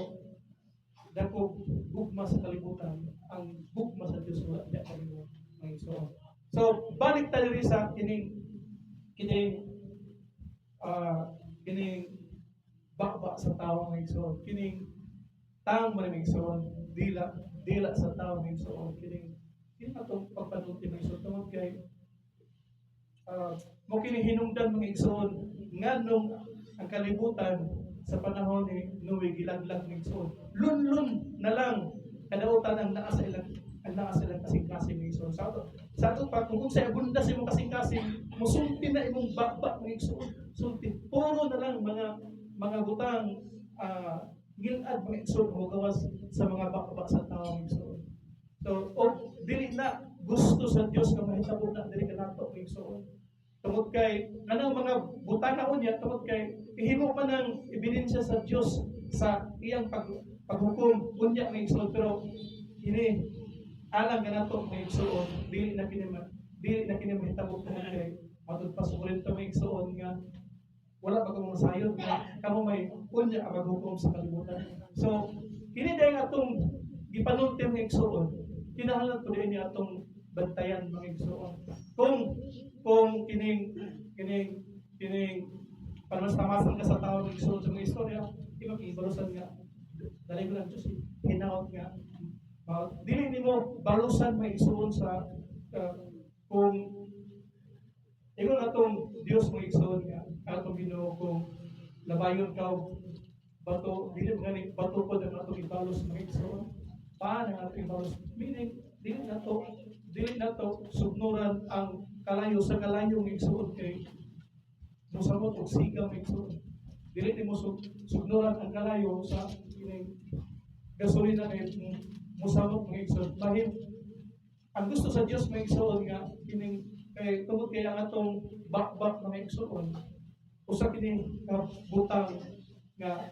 dako gugma sa kalibutan, ang gugma sa Dios wala diya kanimo mga igsoon. So balik tayo rin sa kining bakba sa tao mga igsoon, kining tang mga igsoon, dila sa tao mga igsoon, kining atong pagpanulti mga igsoon tungod kay mo kini hinungdan mga igsoon nganong ang kalibutan sa panahon ni Noe gilaglag mga igsoon. Lunlun na lang kadautan ang naa sa ilang kasing-kasing mga igsoon. Sa ato pa kung sa abundas imong kasing-kasing musulti na imong bakba mga igsoon. Sulti puro na lang mga butang gilad mga igsoon mo gawas sa mga bakba sa tao mga igsoon. So dili na gusto sa Dios nga mahitabo na dili kanato mga igsoon. Tungod kay anang mga butana unya tungod kay ihimo man ang ebidensya sa Dios sa iyang paghukom unya mga igsoon, pero ini alam kanato mga igsoon dili na kini mahitabo tungod kay matud pa sa Korinto mga igsoon nga wala pa kamo masayod nga kamo may unya ang paghukom sa kalibutan. So kini dayang atong gipanulti mga igsoon, kinahanglan ko din atong bantayan mga igsoon. Kung kining panastamasan ka sa tao ng igsoon sa mga istorya, ibang ibalusan nga dali ko lang Diyos hinaot nga dili nimo balusan mga igsoon sa kung ingon atong Dios mga igsoon nga atong Ginoo kung labayon ka bato dili gani bato ko na atong ibalos mga igsoon paano ang atong ibalos, meaning dili na to sugnuran ang kalayo sa kalayo ng igsoon kay musamot og sigaw ng igsoon. Dili nimo sugnuran ang kalayo sa kining gasolina kay musamot ng igsoon. Mahim ang gusto sa Dios mga igsoon nga kining kay tungod kay ang atong bakbak mga igsoon usa kini butang nga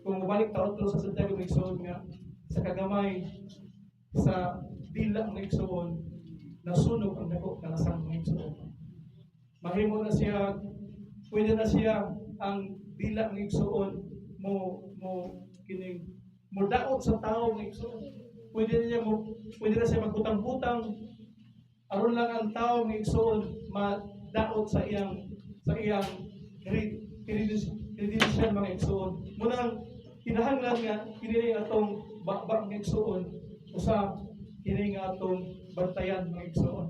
kung mabalik ta otro sa Santiago mga igsoon nga sa kagamay sa dila ng igsoon nasunog ang dako kalasang mga igsoon. Mahimo na siya, pwede na siya ang dila ng igsoon mo daot sa tao ng igsoon. Pwede na siya magbutang-butang aron lang ang tao ng igsoon madaot sa iyang credential mga igsoon. Munang kinahanglan nga kini atong bakbak ng igsoon usa kini nga atong bantayan mga igsoon.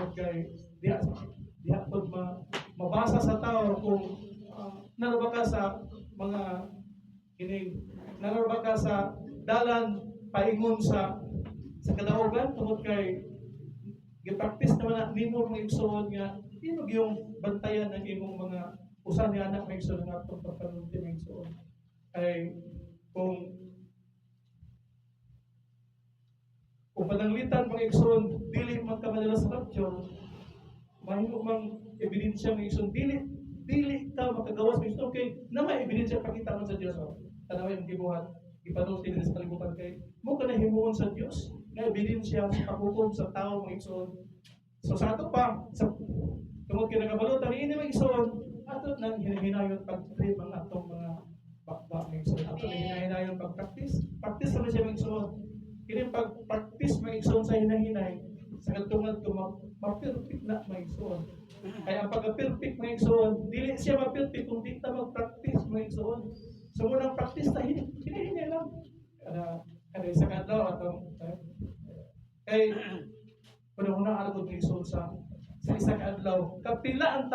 Okay, diha pud mabasa sa tao kung naroba ka sa mga naroba ka sa dalan paingon sa kadaugan tungod kay gipraktis naman na nimo mga igsoon nga ino yung bantayan ng imong mga usan ni anak mga igsoon nga atong pagpanulti mga igsoon. Ay kung pananglitan mga igsoon dili man ka madalas sa rapture mahimo mang ebidensya mga igsoon dili ka makagawas mga igsoon kay na may ebidensya pakita man sa Dios tanaway ang gibuhat ipanulti din sa kalibutan kay mo ka na himuon sa Dios nga ebidensya sa paghukom sa tao mga igsoon. So sa ato pa sa tungod kay nagabalutan ini mga igsoon ato nang hinahinayon pag-treat mga atong mga bakba mga igsoon ato nang hinahinayon pag-practice naman siya mga igsoon. Kini pag-practice mga igsoon sa hinahinay sa katungad ko ma-perfect na mga igsoon. Kaya ang pag-perfect mga igsoon dili siya ma-perfect kung di ta mag-practice mga igsoon. So munang practice ta hinahinay lang kada isa kadlaw atong kay una-una alagod mga igsoon sa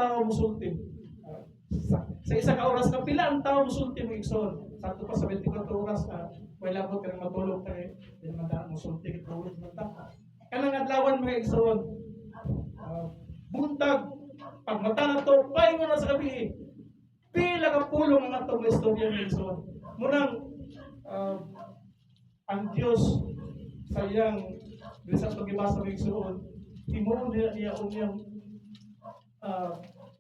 tao musulti. Sa isa ka oras na pila ang tao musulti mo igsoon. Sakto pa sa 24 oras wala ko kang matulog kay di man ta musulti kitulog man ta. Kanang adlawan mga igsoon. Buntag pag mata na to paingon na sa gabi. Pila ka pulong ang atong istorya mga igsoon. Munang ang Dios sa iyang bisa pagibasa mga igsoon. Timuon niya unyang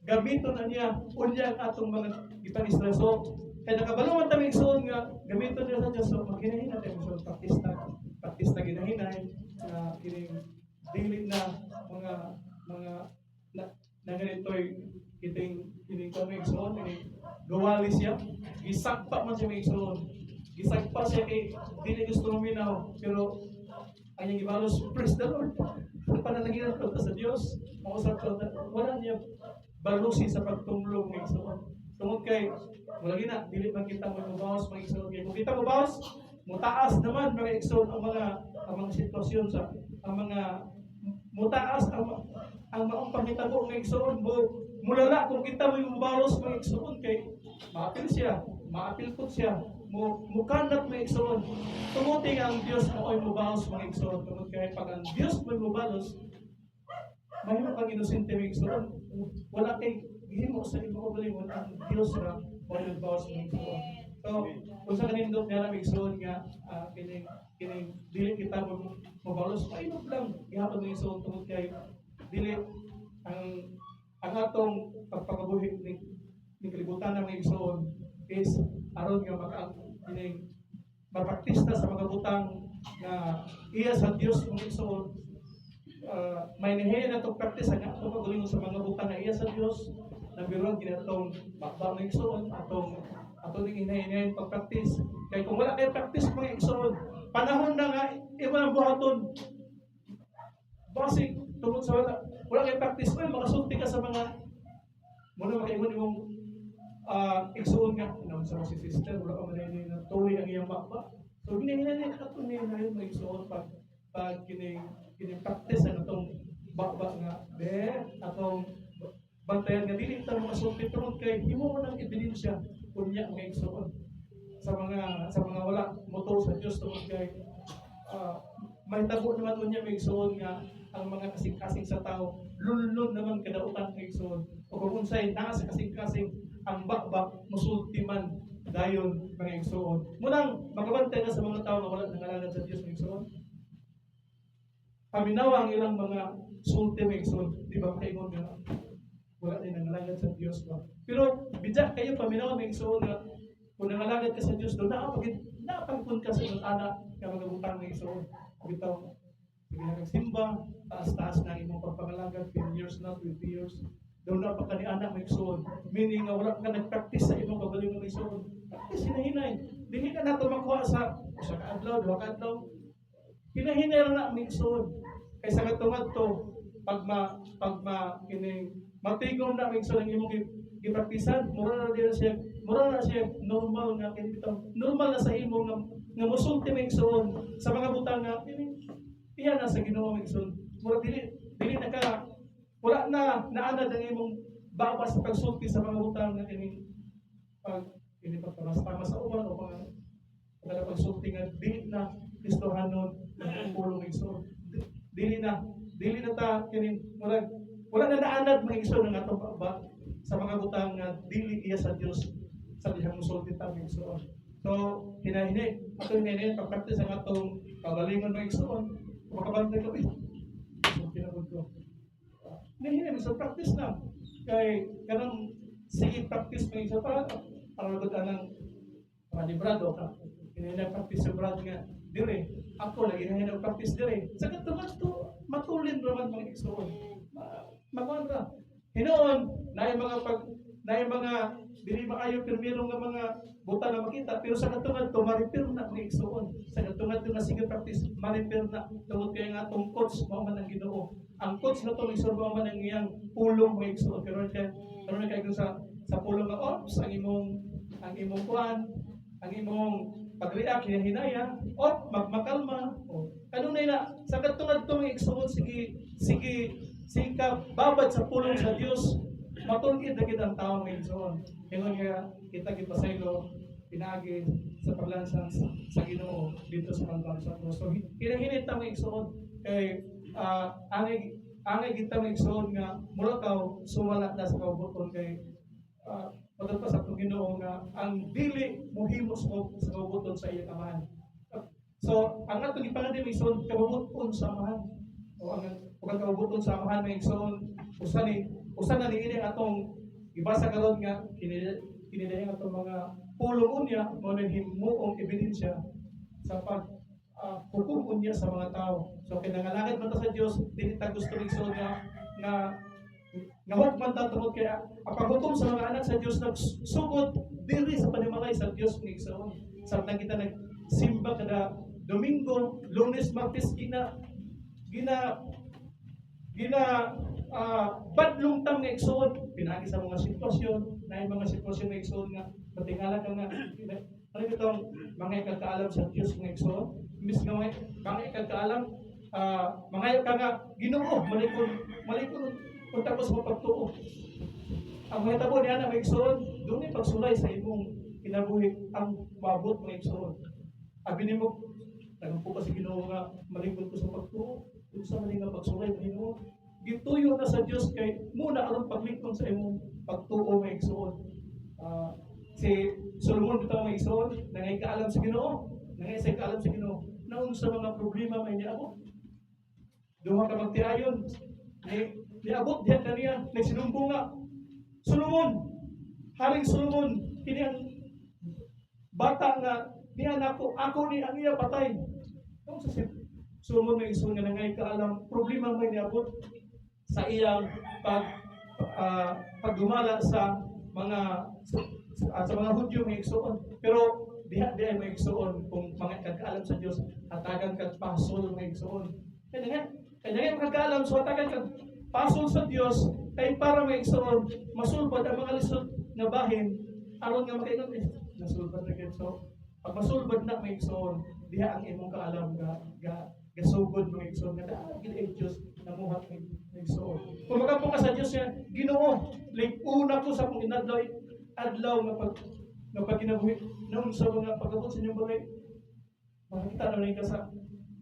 gamiton na niya unyang atong mga gipanistra. So kaya nakabalungan tayo igsoon nga gamiton niya sa Diyos. So maghinahin natin igsoon praktista ginahinay na kining dili na mga na ganito'y kining kami igsoon kining gawali siya gisagpa man siya igsoon gisagpa siya kay dili gusto maminaw pero ang iyang ibalos praise the Lord pananaginat ko sa Diyos mausap ko wala niya balusi sa pagtumlong ng igsoon tungod kay wala gina dili man kita mo bawas mga igsoon kung kita mo bawas mutaas naman mga igsoon ang mga sitwasyon sa ang mga mutaas ang maong pangitabo ng igsoon mo mulala kung kita mo yung bawas mga igsoon kay maapil siya maapil po siya mukanat mga igsoon tumuting ang Diyos mo ay mubalos mga igsoon tungod kay pag ang Diyos mo mubalos mahimo kang inosente mga igsoon wala kay gihimo sa imo kabalingon ang Diyos ra mo nagbawas mga igsoon so kung sa kanindot nga mga igsoon nga kining dili kita mo mubalos painot lang gihapon mga igsoon tungod kay dili ang atong pagpakabuhi ni kalibutan ng mga igsoon is aron nga mapraktista sa mga butang na iya sa Dios mga igsoon may nihiyan atong practice nga atong pagalingon sa mga butang na iya sa Dios na biron ginatong bakba mga igsoon atong hinahin pagpractice kay kung wala kay practice mga igsoon panahon na nga iba ang buhaton basic tungod sa wala kay practice ay makasulti ka sa mga muna makaingon imong igsoon nga nang sa si sister wala ka man na tuloy ang iyang bakba so hinahinay atong hinahin mga igsoon pag kining practice ang atong bakba nga atong bantayan nga dili ta makasulti tungod kay himo man ang ebidensya kunya mga igsoon sa mga wala moto sa Dios tungod kay may tabo naman unya mga igsoon nga ang mga kasing-kasing sa tao lulun naman kadautan mga igsoon o kung unsay naa sa kasing-kasing ang bakbak musulti man dayon mga igsoon munang makabantay na sa mga tao na wala nangalangan sa Dios mga igsoon paminawa ang ilang mga sulti mga igsoon di ba kaingon nga wala din nangalangan sa Dios ba pero bijak kayo paminawa mga igsoon nga kung nangalangan ka sa Dios do naapagpun ka sa iyong anak nga mga butang mga igsoon bitaw sige nagsimba taas-taas na imong pagpangalagan 10 years na 20 years daw na pa ni anak may igsoon meaning nga wala ka nag-practice sa imong kagalingon ng igsoon practice hinahinay dili ka nato makuha sa usa ka adlaw duha ka adlaw hinahinay ra na may igsoon kay sa katungad to pag kining matigom na may igsoon ang imong gipraktisan mura na siya normal nga kini normal na sa imo nga musulti may igsoon sa mga butang nga iya na sa Ginoo may igsoon mura dili na ka wala na naanad ang imong baba sa pagsulti sa mga butang na kini pagpapastama sa uban o mga pagsulti nga dili na Kristohanon ng pulong igsoon dili na ta kini wala na naanad mga igsoon ng atong baba sa mga butang nga dili iya sa Dios sa dihang musulti ta mga igsoon so hinahini atong hinahini pagpractice ang atong kagalingon mga igsoon makabantay kami so kinabot ko hinahini sa practice na kay kanang sige practice mga igsoon para nagutan ng librado ka hinahini practice sa brad nga dire ako lagi hinahini practice dire sa katungad to matulin naman mga igsoon magwan ra hinoon na mga dili maayo pirmiro nga mga buta na makita pero sa katungad to maripir na mga igsoon sa katungad to nga sige practice maripir na tungod kay nga atong coach mao man ang Ginoo ang coach na to igsoon mao man ang iyang pulong mga igsoon pero kay sa pulong nga ops ang imong kuan ang imong pag-react hinaya o magmakalma o kanunay na sa katungad to mga igsoon sige ka babad sa pulong sa Dios matulgid na kita ang tao ngayon soon. Ngayon nga, kita pasaylo, pinagi sa paglansang sa Ginoo dito sa Kalbaryo sa Cruz. So, hinahinit na mga igsoon, kay angay kita mga igsoon nga, mula ka, sumala na sa kaubuton kay patod pa sa itong Ginoo nga, ang dili muhimos mo sa kaubuton sa iyang amahan. So, ang atong ipangadim mga igsoon, kabubuton sa amahan. O ang kabubuton sa amahan mga igsoon, usa na ni ini atong ibasa karon nga kinidayon atong mga pulong unya mo na himuong ebidensya sa pag hukom unya sa mga tao. So kinahanglan man ta sa Dios dili ta gusto igsoon nga hukman ta tungod kaya ang paghukom sa mga anak sa Dios nagsugod diri sa panimalay sa Dios ng igsoon. Samtang kita nagsimba kada Domingo, Lunes, Martes badlong tam nga igsoon pinagi sa mga sitwasyon na mga sitwasyon nga igsoon nga patingala ka nga ano itong mga ikagkaalam sa Diyos nga igsoon imbis nga mga ikagkaalam mga ka nga Ginoo malikon kung tapos mapagtuo ang mga tabo niya na mga igsoon doon ay pagsulay sa imong kinabuhi ang mabot mga igsoon abinin mo nagpo kasi Ginoo nga malikon ko sa pagtuo kung sa mali nga pagsulay mo gituyo na sa Dios kay muna aron paglingkod sa imong pagtuo nga igsoon. Si Solomon bitaw nga igsoon, nangay kaalam sa Ginoo, naun sa mga problema may niabot. Duha ka magtiayon, niabot diha kaniya, nagsinumbo nga. Solomon, Haring Solomon, kini ang bata nga niya ako ni ang iya patay. Kung sa Solomon may igsoon nga nangay kaalam, problema may niabot sa iyang pagdumala sa mga Hudyo may igsoon. Pero diha may igsoon kung mga kagkaalam sa Dios hatagan kag pasol may igsoon. Kaya kagkaalam so hatagan kag pasol sa Dios kay para may igsoon masulbad ang mga lisod nga bahin aron nga makaingon nasulbad na gid. So pag masulbad na may igsoon diha ang imong kaalam gasugod mga igsoon nga daan gid ay Dios namuhat ng igsoon. Kung magapo ka sa Dios niya, Ginoo, una ko sa akong adlaw nga pagkinabuhi noon sa mga pagabot sa inyong balay. Makikita na ka sa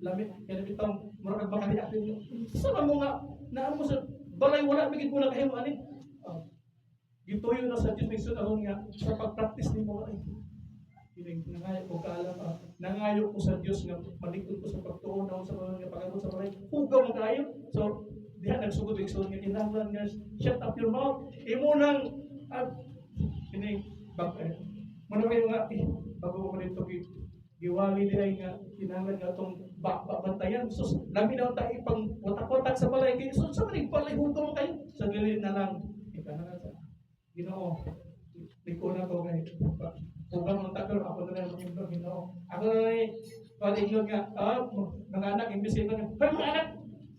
lamit, kaya bitang murag bakali atin niyo. Sa mo nga, naan mo sa balay wala bigit mo na kahimo ani. Gituyo na sa Dios igsoon aron nga sa pagpractice nimo ay nangayo ko kaalam nangayo ko sa Dios nga malikod ko sa pagtuon na sa mga pagabot sa balay hugaw mo kayo. So diha nagsugod igsoon nga kinahanglan nga shut up your mouth imo nang ini manaway nga bago ko dito giwali nila nga kinahanglan nga itong bantayan sus dami na tayo pang watak-watak sa balay kaya sus sa manig balay hugaw mo kayo sa gilid na lang ikanang sa Ginoo likunan ko kay huwag mong takor, ako na lang yung Ginoo. Ako na lang pwede yun nga, mga anak, imbisipan nga, pero mga anak,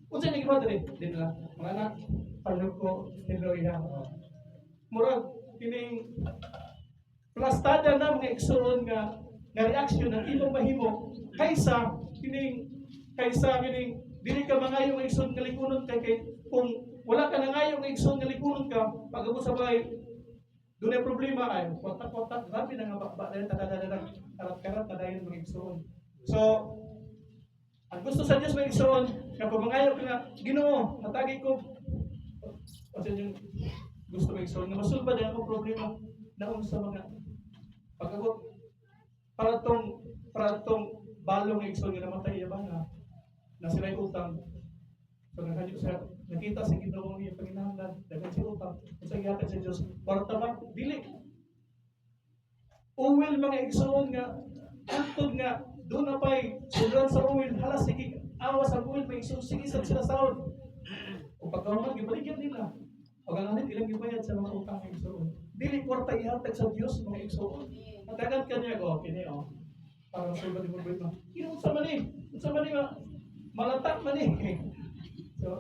kung saan yung iba rin, din lang, mga anak, palog ko, hiloy murag, kining plastada na mga igsoon nga reaksyon ng imong mahimo, kaysa kining, dili ka mangayong igsoon nga likunon kay kung wala ka nangayong igsoon nga likunon ka, pag-abot sa bahay, doon ay problema ay watak-watak grabe na nga bakba dahil tadadadag karat-karat na dahil mga igsoon. So, ang gusto sa Diyos mga igsoon, na pumangayaw ka nga, Ginoo, natagay ko. Kasi yung gusto mga igsoon, na masulba dahil akong problema naon sa mga pag-abot. Para tong balong mga igsoon nga namatay ba na sila'y utang. So, nakita sa Ginoo niya panginahanglan dagan si utang sa gihatag sa Dios kwarta ba dili uwil mga igsoon nga antod nga doon na pay sudran sa uwil halas sige awas ang uwil may igsoon sige sa sila sahod o pagkahuman gibaligyan nila o gananit ilang gibayad sa mga utang ng igsoon dili kwarta ihatag sa Dios mga igsoon hatagan kanya kini para sulbad mo problema unsa man ni malatak man ni so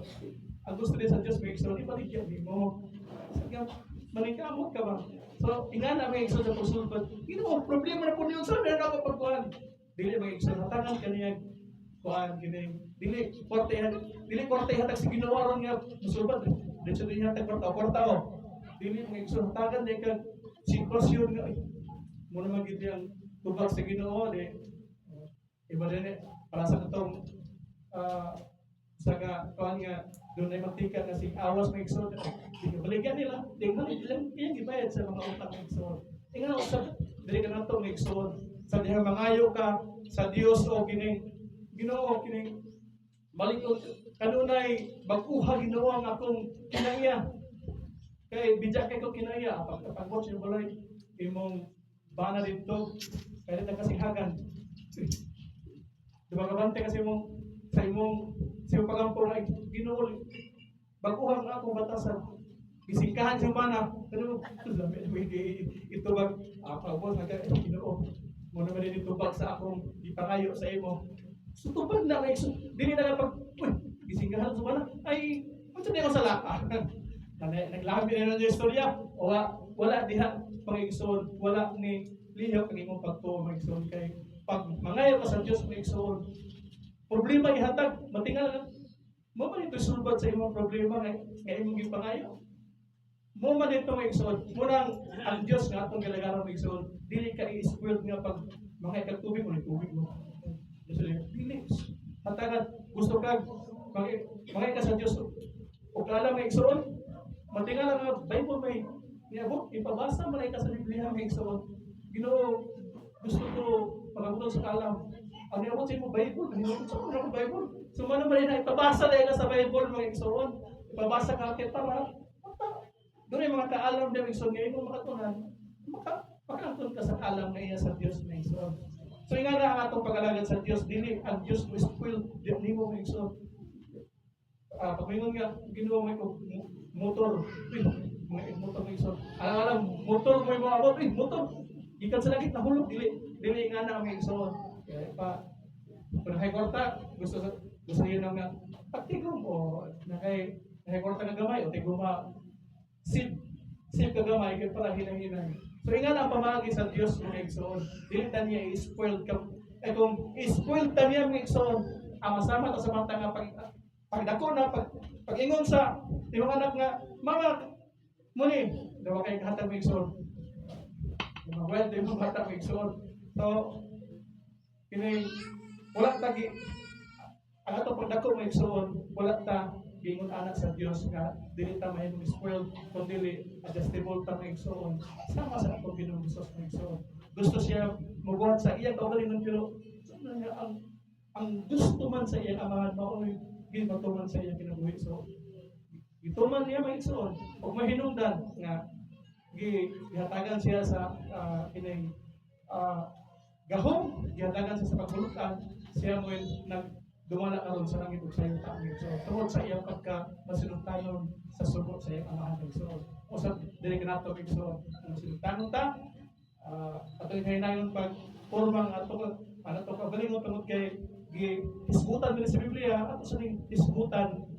ang gusto din sa Diyos may igsoon, ibaligyan din mo. Malingkamot ka ba? So, ingana may igsoon sa pagsulbad. Ginoo, problema na po niyo sa meron ako pagkuhan. Dili may igsoon, hatangan ka niya kuhan, dili kwarta hatag si Ginoo aron nga musulbad. Dito din hatag kwarta o. dili mga igsoon tagan di ka sitwasyon nga mo na magid yang tubag sa Ginoo di iba din para sa katong sa nga kuan nga doon ay magtikat na si awas mga igsoon balikan nila di balik lang kaya gibayad sa mga utang mga igsoon tingnan usab dili ka nato mga igsoon sa diha mangayo ka sa Dios o kining Ginoo kining malingon kanunay baguha Ginoo ang akong kinaiya kay bijak kay ko kinaiya pagkapagod sa balay imong bana dito kaya nagkasihagan diba kabante kasi mong sa imong pagampo na Ginoo baguhan nga akong batasan isingkahan siya bana ano ito bag boss naga Ginoo mo naman din tubag sa akong ipangayo sa imo sutubag na kay dili na pag gisingkahan sa bana ay unsa di ko sa laka naglabi na ng istorya wala diha pangigsoon wala ni lihaw kag imong pagtuo magigsoon kay pag mangayo ka sa Dios magigsoon problema ihatag matingal mo man ito sulbad sa imong problema nga imong gipangayo mo man ito magigsoon munang ang Dios nga atong galagaran magigsoon dili ka i-spoiled nga pag mangay kag tubig mo ni tubig mo dili hatagan gusto kag mangay ka sa Dios ug alam magigsoon matingal nga Bible may niabot ipabasa man ay ka sa Biblia magigsoon Ginoo gusto ko pagabot sa kalam ang niabot sa imo Bible niabot sa imo Bible sumano man na ipabasa na ka sa Bible magigsoon ipabasa ka kay para doon ay mga kaalam na magigsoon nga imo makatunan makaangkon ka sa alam na iya sa Dios magigsoon so nga na ang atong pag-alagad sa Dios dili ang Dios mo spoil di nimo magigsoon pagmingon nga Ginoo may motor mga motor magigsoon alam motor mo mo abot motor gikan sa langit nahulog dili nga na magigsoon kaya pa pero hay korta gusto yun nga pagtigom o nakay korta nga gamay o tiguma sip ka gamay kay para hinang-hinang so nga na ang pamagi sa Dios mga igsoon dili ta niya i-spoil ka kung i-spoil ta niya mga igsoon ang masama ta sa mga nga pagdako na pag-ingon sa imong anak nga mga muni daw kay hatag mga igsoon well di mo hatag mga igsoon so kini wala tagi ang atong pagdako mga igsoon wala ta gingon anak sa Dios nga dili ta mahimong spoiled kun dili adjustable ta mga igsoon sama sa atong Ginoong Hesus mga igsoon gusto siya mobuhat sa iyang kaugalingon pero ang gusto man sa iyang amahan mao ginatuman sa iyang kinabuhi so gituman niya mga igsoon ug mahinungdan nga gihatagan siya sa kining gahom gihatagan siya sa pagbulutan siya mo dumala karon sa langit ug sa iyang taong so tungod sa iyang pagka masinungtanon sa sugo sa iyang amahan so usab dili kanato so ang sinungtanon ta ato hinayon pag pormang ato to kabalingon tungod kay gihisgutan din sa Biblia ato sa hisgutan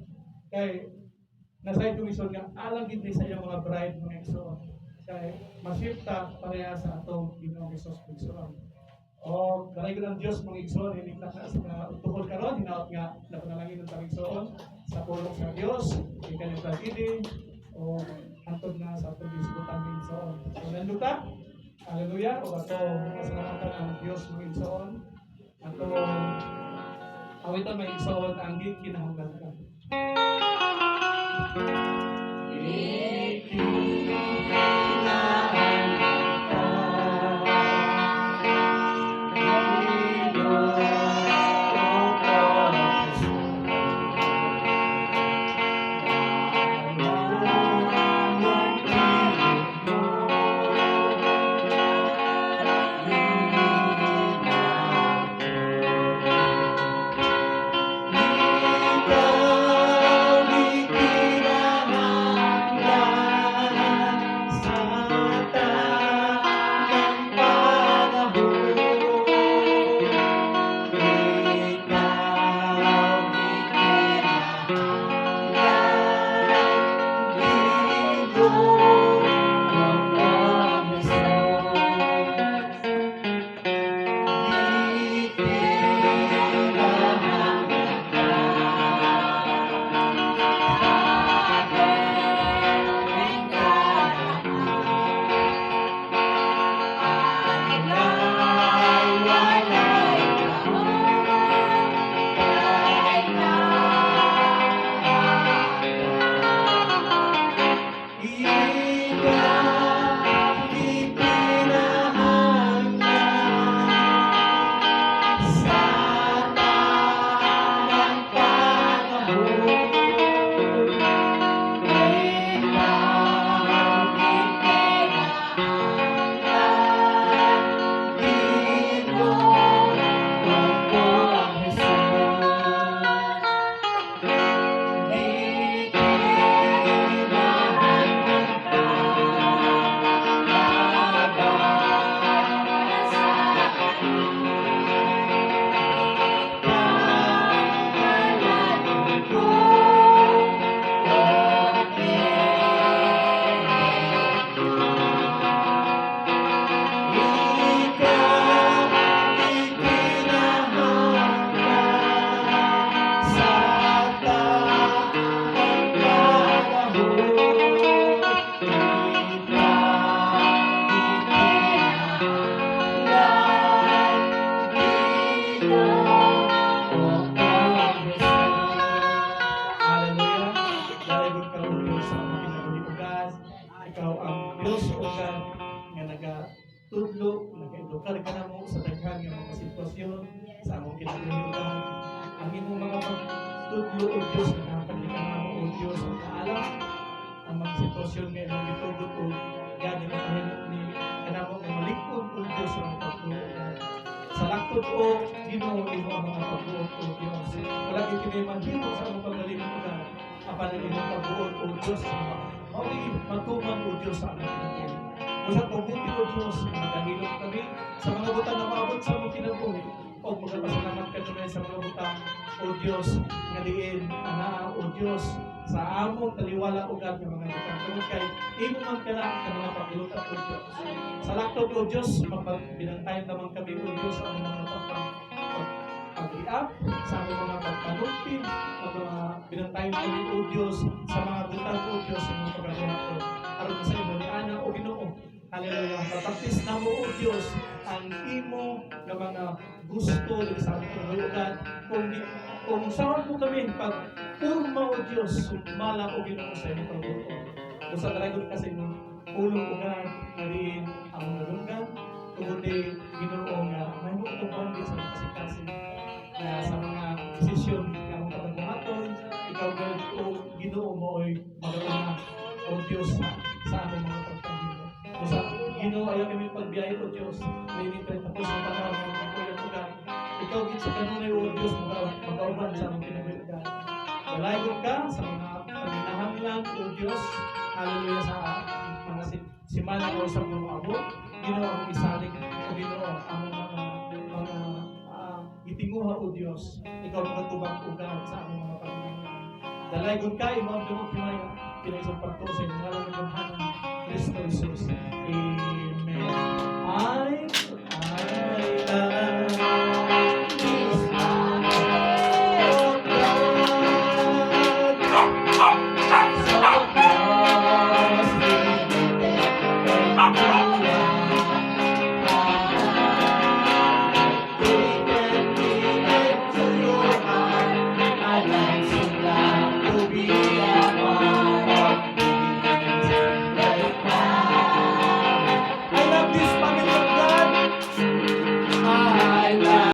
kay nasa komisyon nga alang gid ni sa iyang mga bride mga igsoon kay masipta pareha sa atong Ginoong Hesus Kristo o kalay ko ng Diyos mga igsoon hindi na sa utuhol karon hinaot nga napanalangin ng igsoon sa pulong sa Dios ikan yung pag-ibig o hantod na sa atong hisgutan ng igsoon so nanduta haleluya o atong pasalamatan ang Dios mga igsoon atong awiton mga igsoon ang kinahanglan Lukar ka na mo sa daghan nga mga sitwasyon sa among kinahanglan. Ang imong mga pagtudlo o Diyos, nakapaglikang na mo o Diyos, ang kaalam, ang mga sitwasyon nga imong gitugot o gani na kahilot ni kanamo nga malikod o Diyos ang pagtuo. Sa lakot o Ginoo imo ang mga pagtuo o Diyos. Wala kay kini mahimo sa among pagalimot ka. Apan ang imong pagtuo o Diyos, mawagi matuman o Diyos sa among kinahanglan. Mula pabuti o Diyos, magdahilot kami sa mga butang na maabot sa among kinabuhi. O magpasalamat ka tunay sa mga butang o Diyos, nga diin, ana o Diyos, sa among taliwala ugad ng mga butang. Tungod kay imo man kana sa mga paglutat o Diyos. Sa laktot o Diyos, binantayan naman kami o Diyos ang mga pag-iap, sa among mga pagpanultin, ang mga binantayan kami o Diyos, sa mga butang o Diyos, sa mga pagkagawa aron sa imo ni ana o Ginoo. Hallelujah. Mapaktis na mo o Diyos ang imo nga mga gusto dito sa aming kahulugan. Kung saan mo kami pag purma o Diyos, sumala o Ginoo sa imo pagbuo. Kung sa talagot kasi mo pulong ugan, mariin ang nalunggan, kundi Ginoo nga may mo itong bangin sa kasi na sa mga desisyon nga mong kapagbuhaton, ikaw o Ginoo mo ay magauna o Diyos sa aming mga pagpahilo. Sa Ginoo ayaw kami pagbiyahe o Diyos, hindi tayo tapos na panahon ng mga kuya-kuya. Ikaw git sa kanunay o Diyos, magkauban sa aming kinabuhian. Dalagot ka sa mga paginahanglan o Diyos, hallelujah sa mga simana o sa mga abot. Ginoo ang isalig o Ginoo ang mga itinguha o Diyos. Ikaw magtubang ugat sa aming mga paginahanglan. Dalagot ka, imo ang dumog kimaya, pinaisang pagto sa inyong ngalan ng Kristo Jesus. Amen.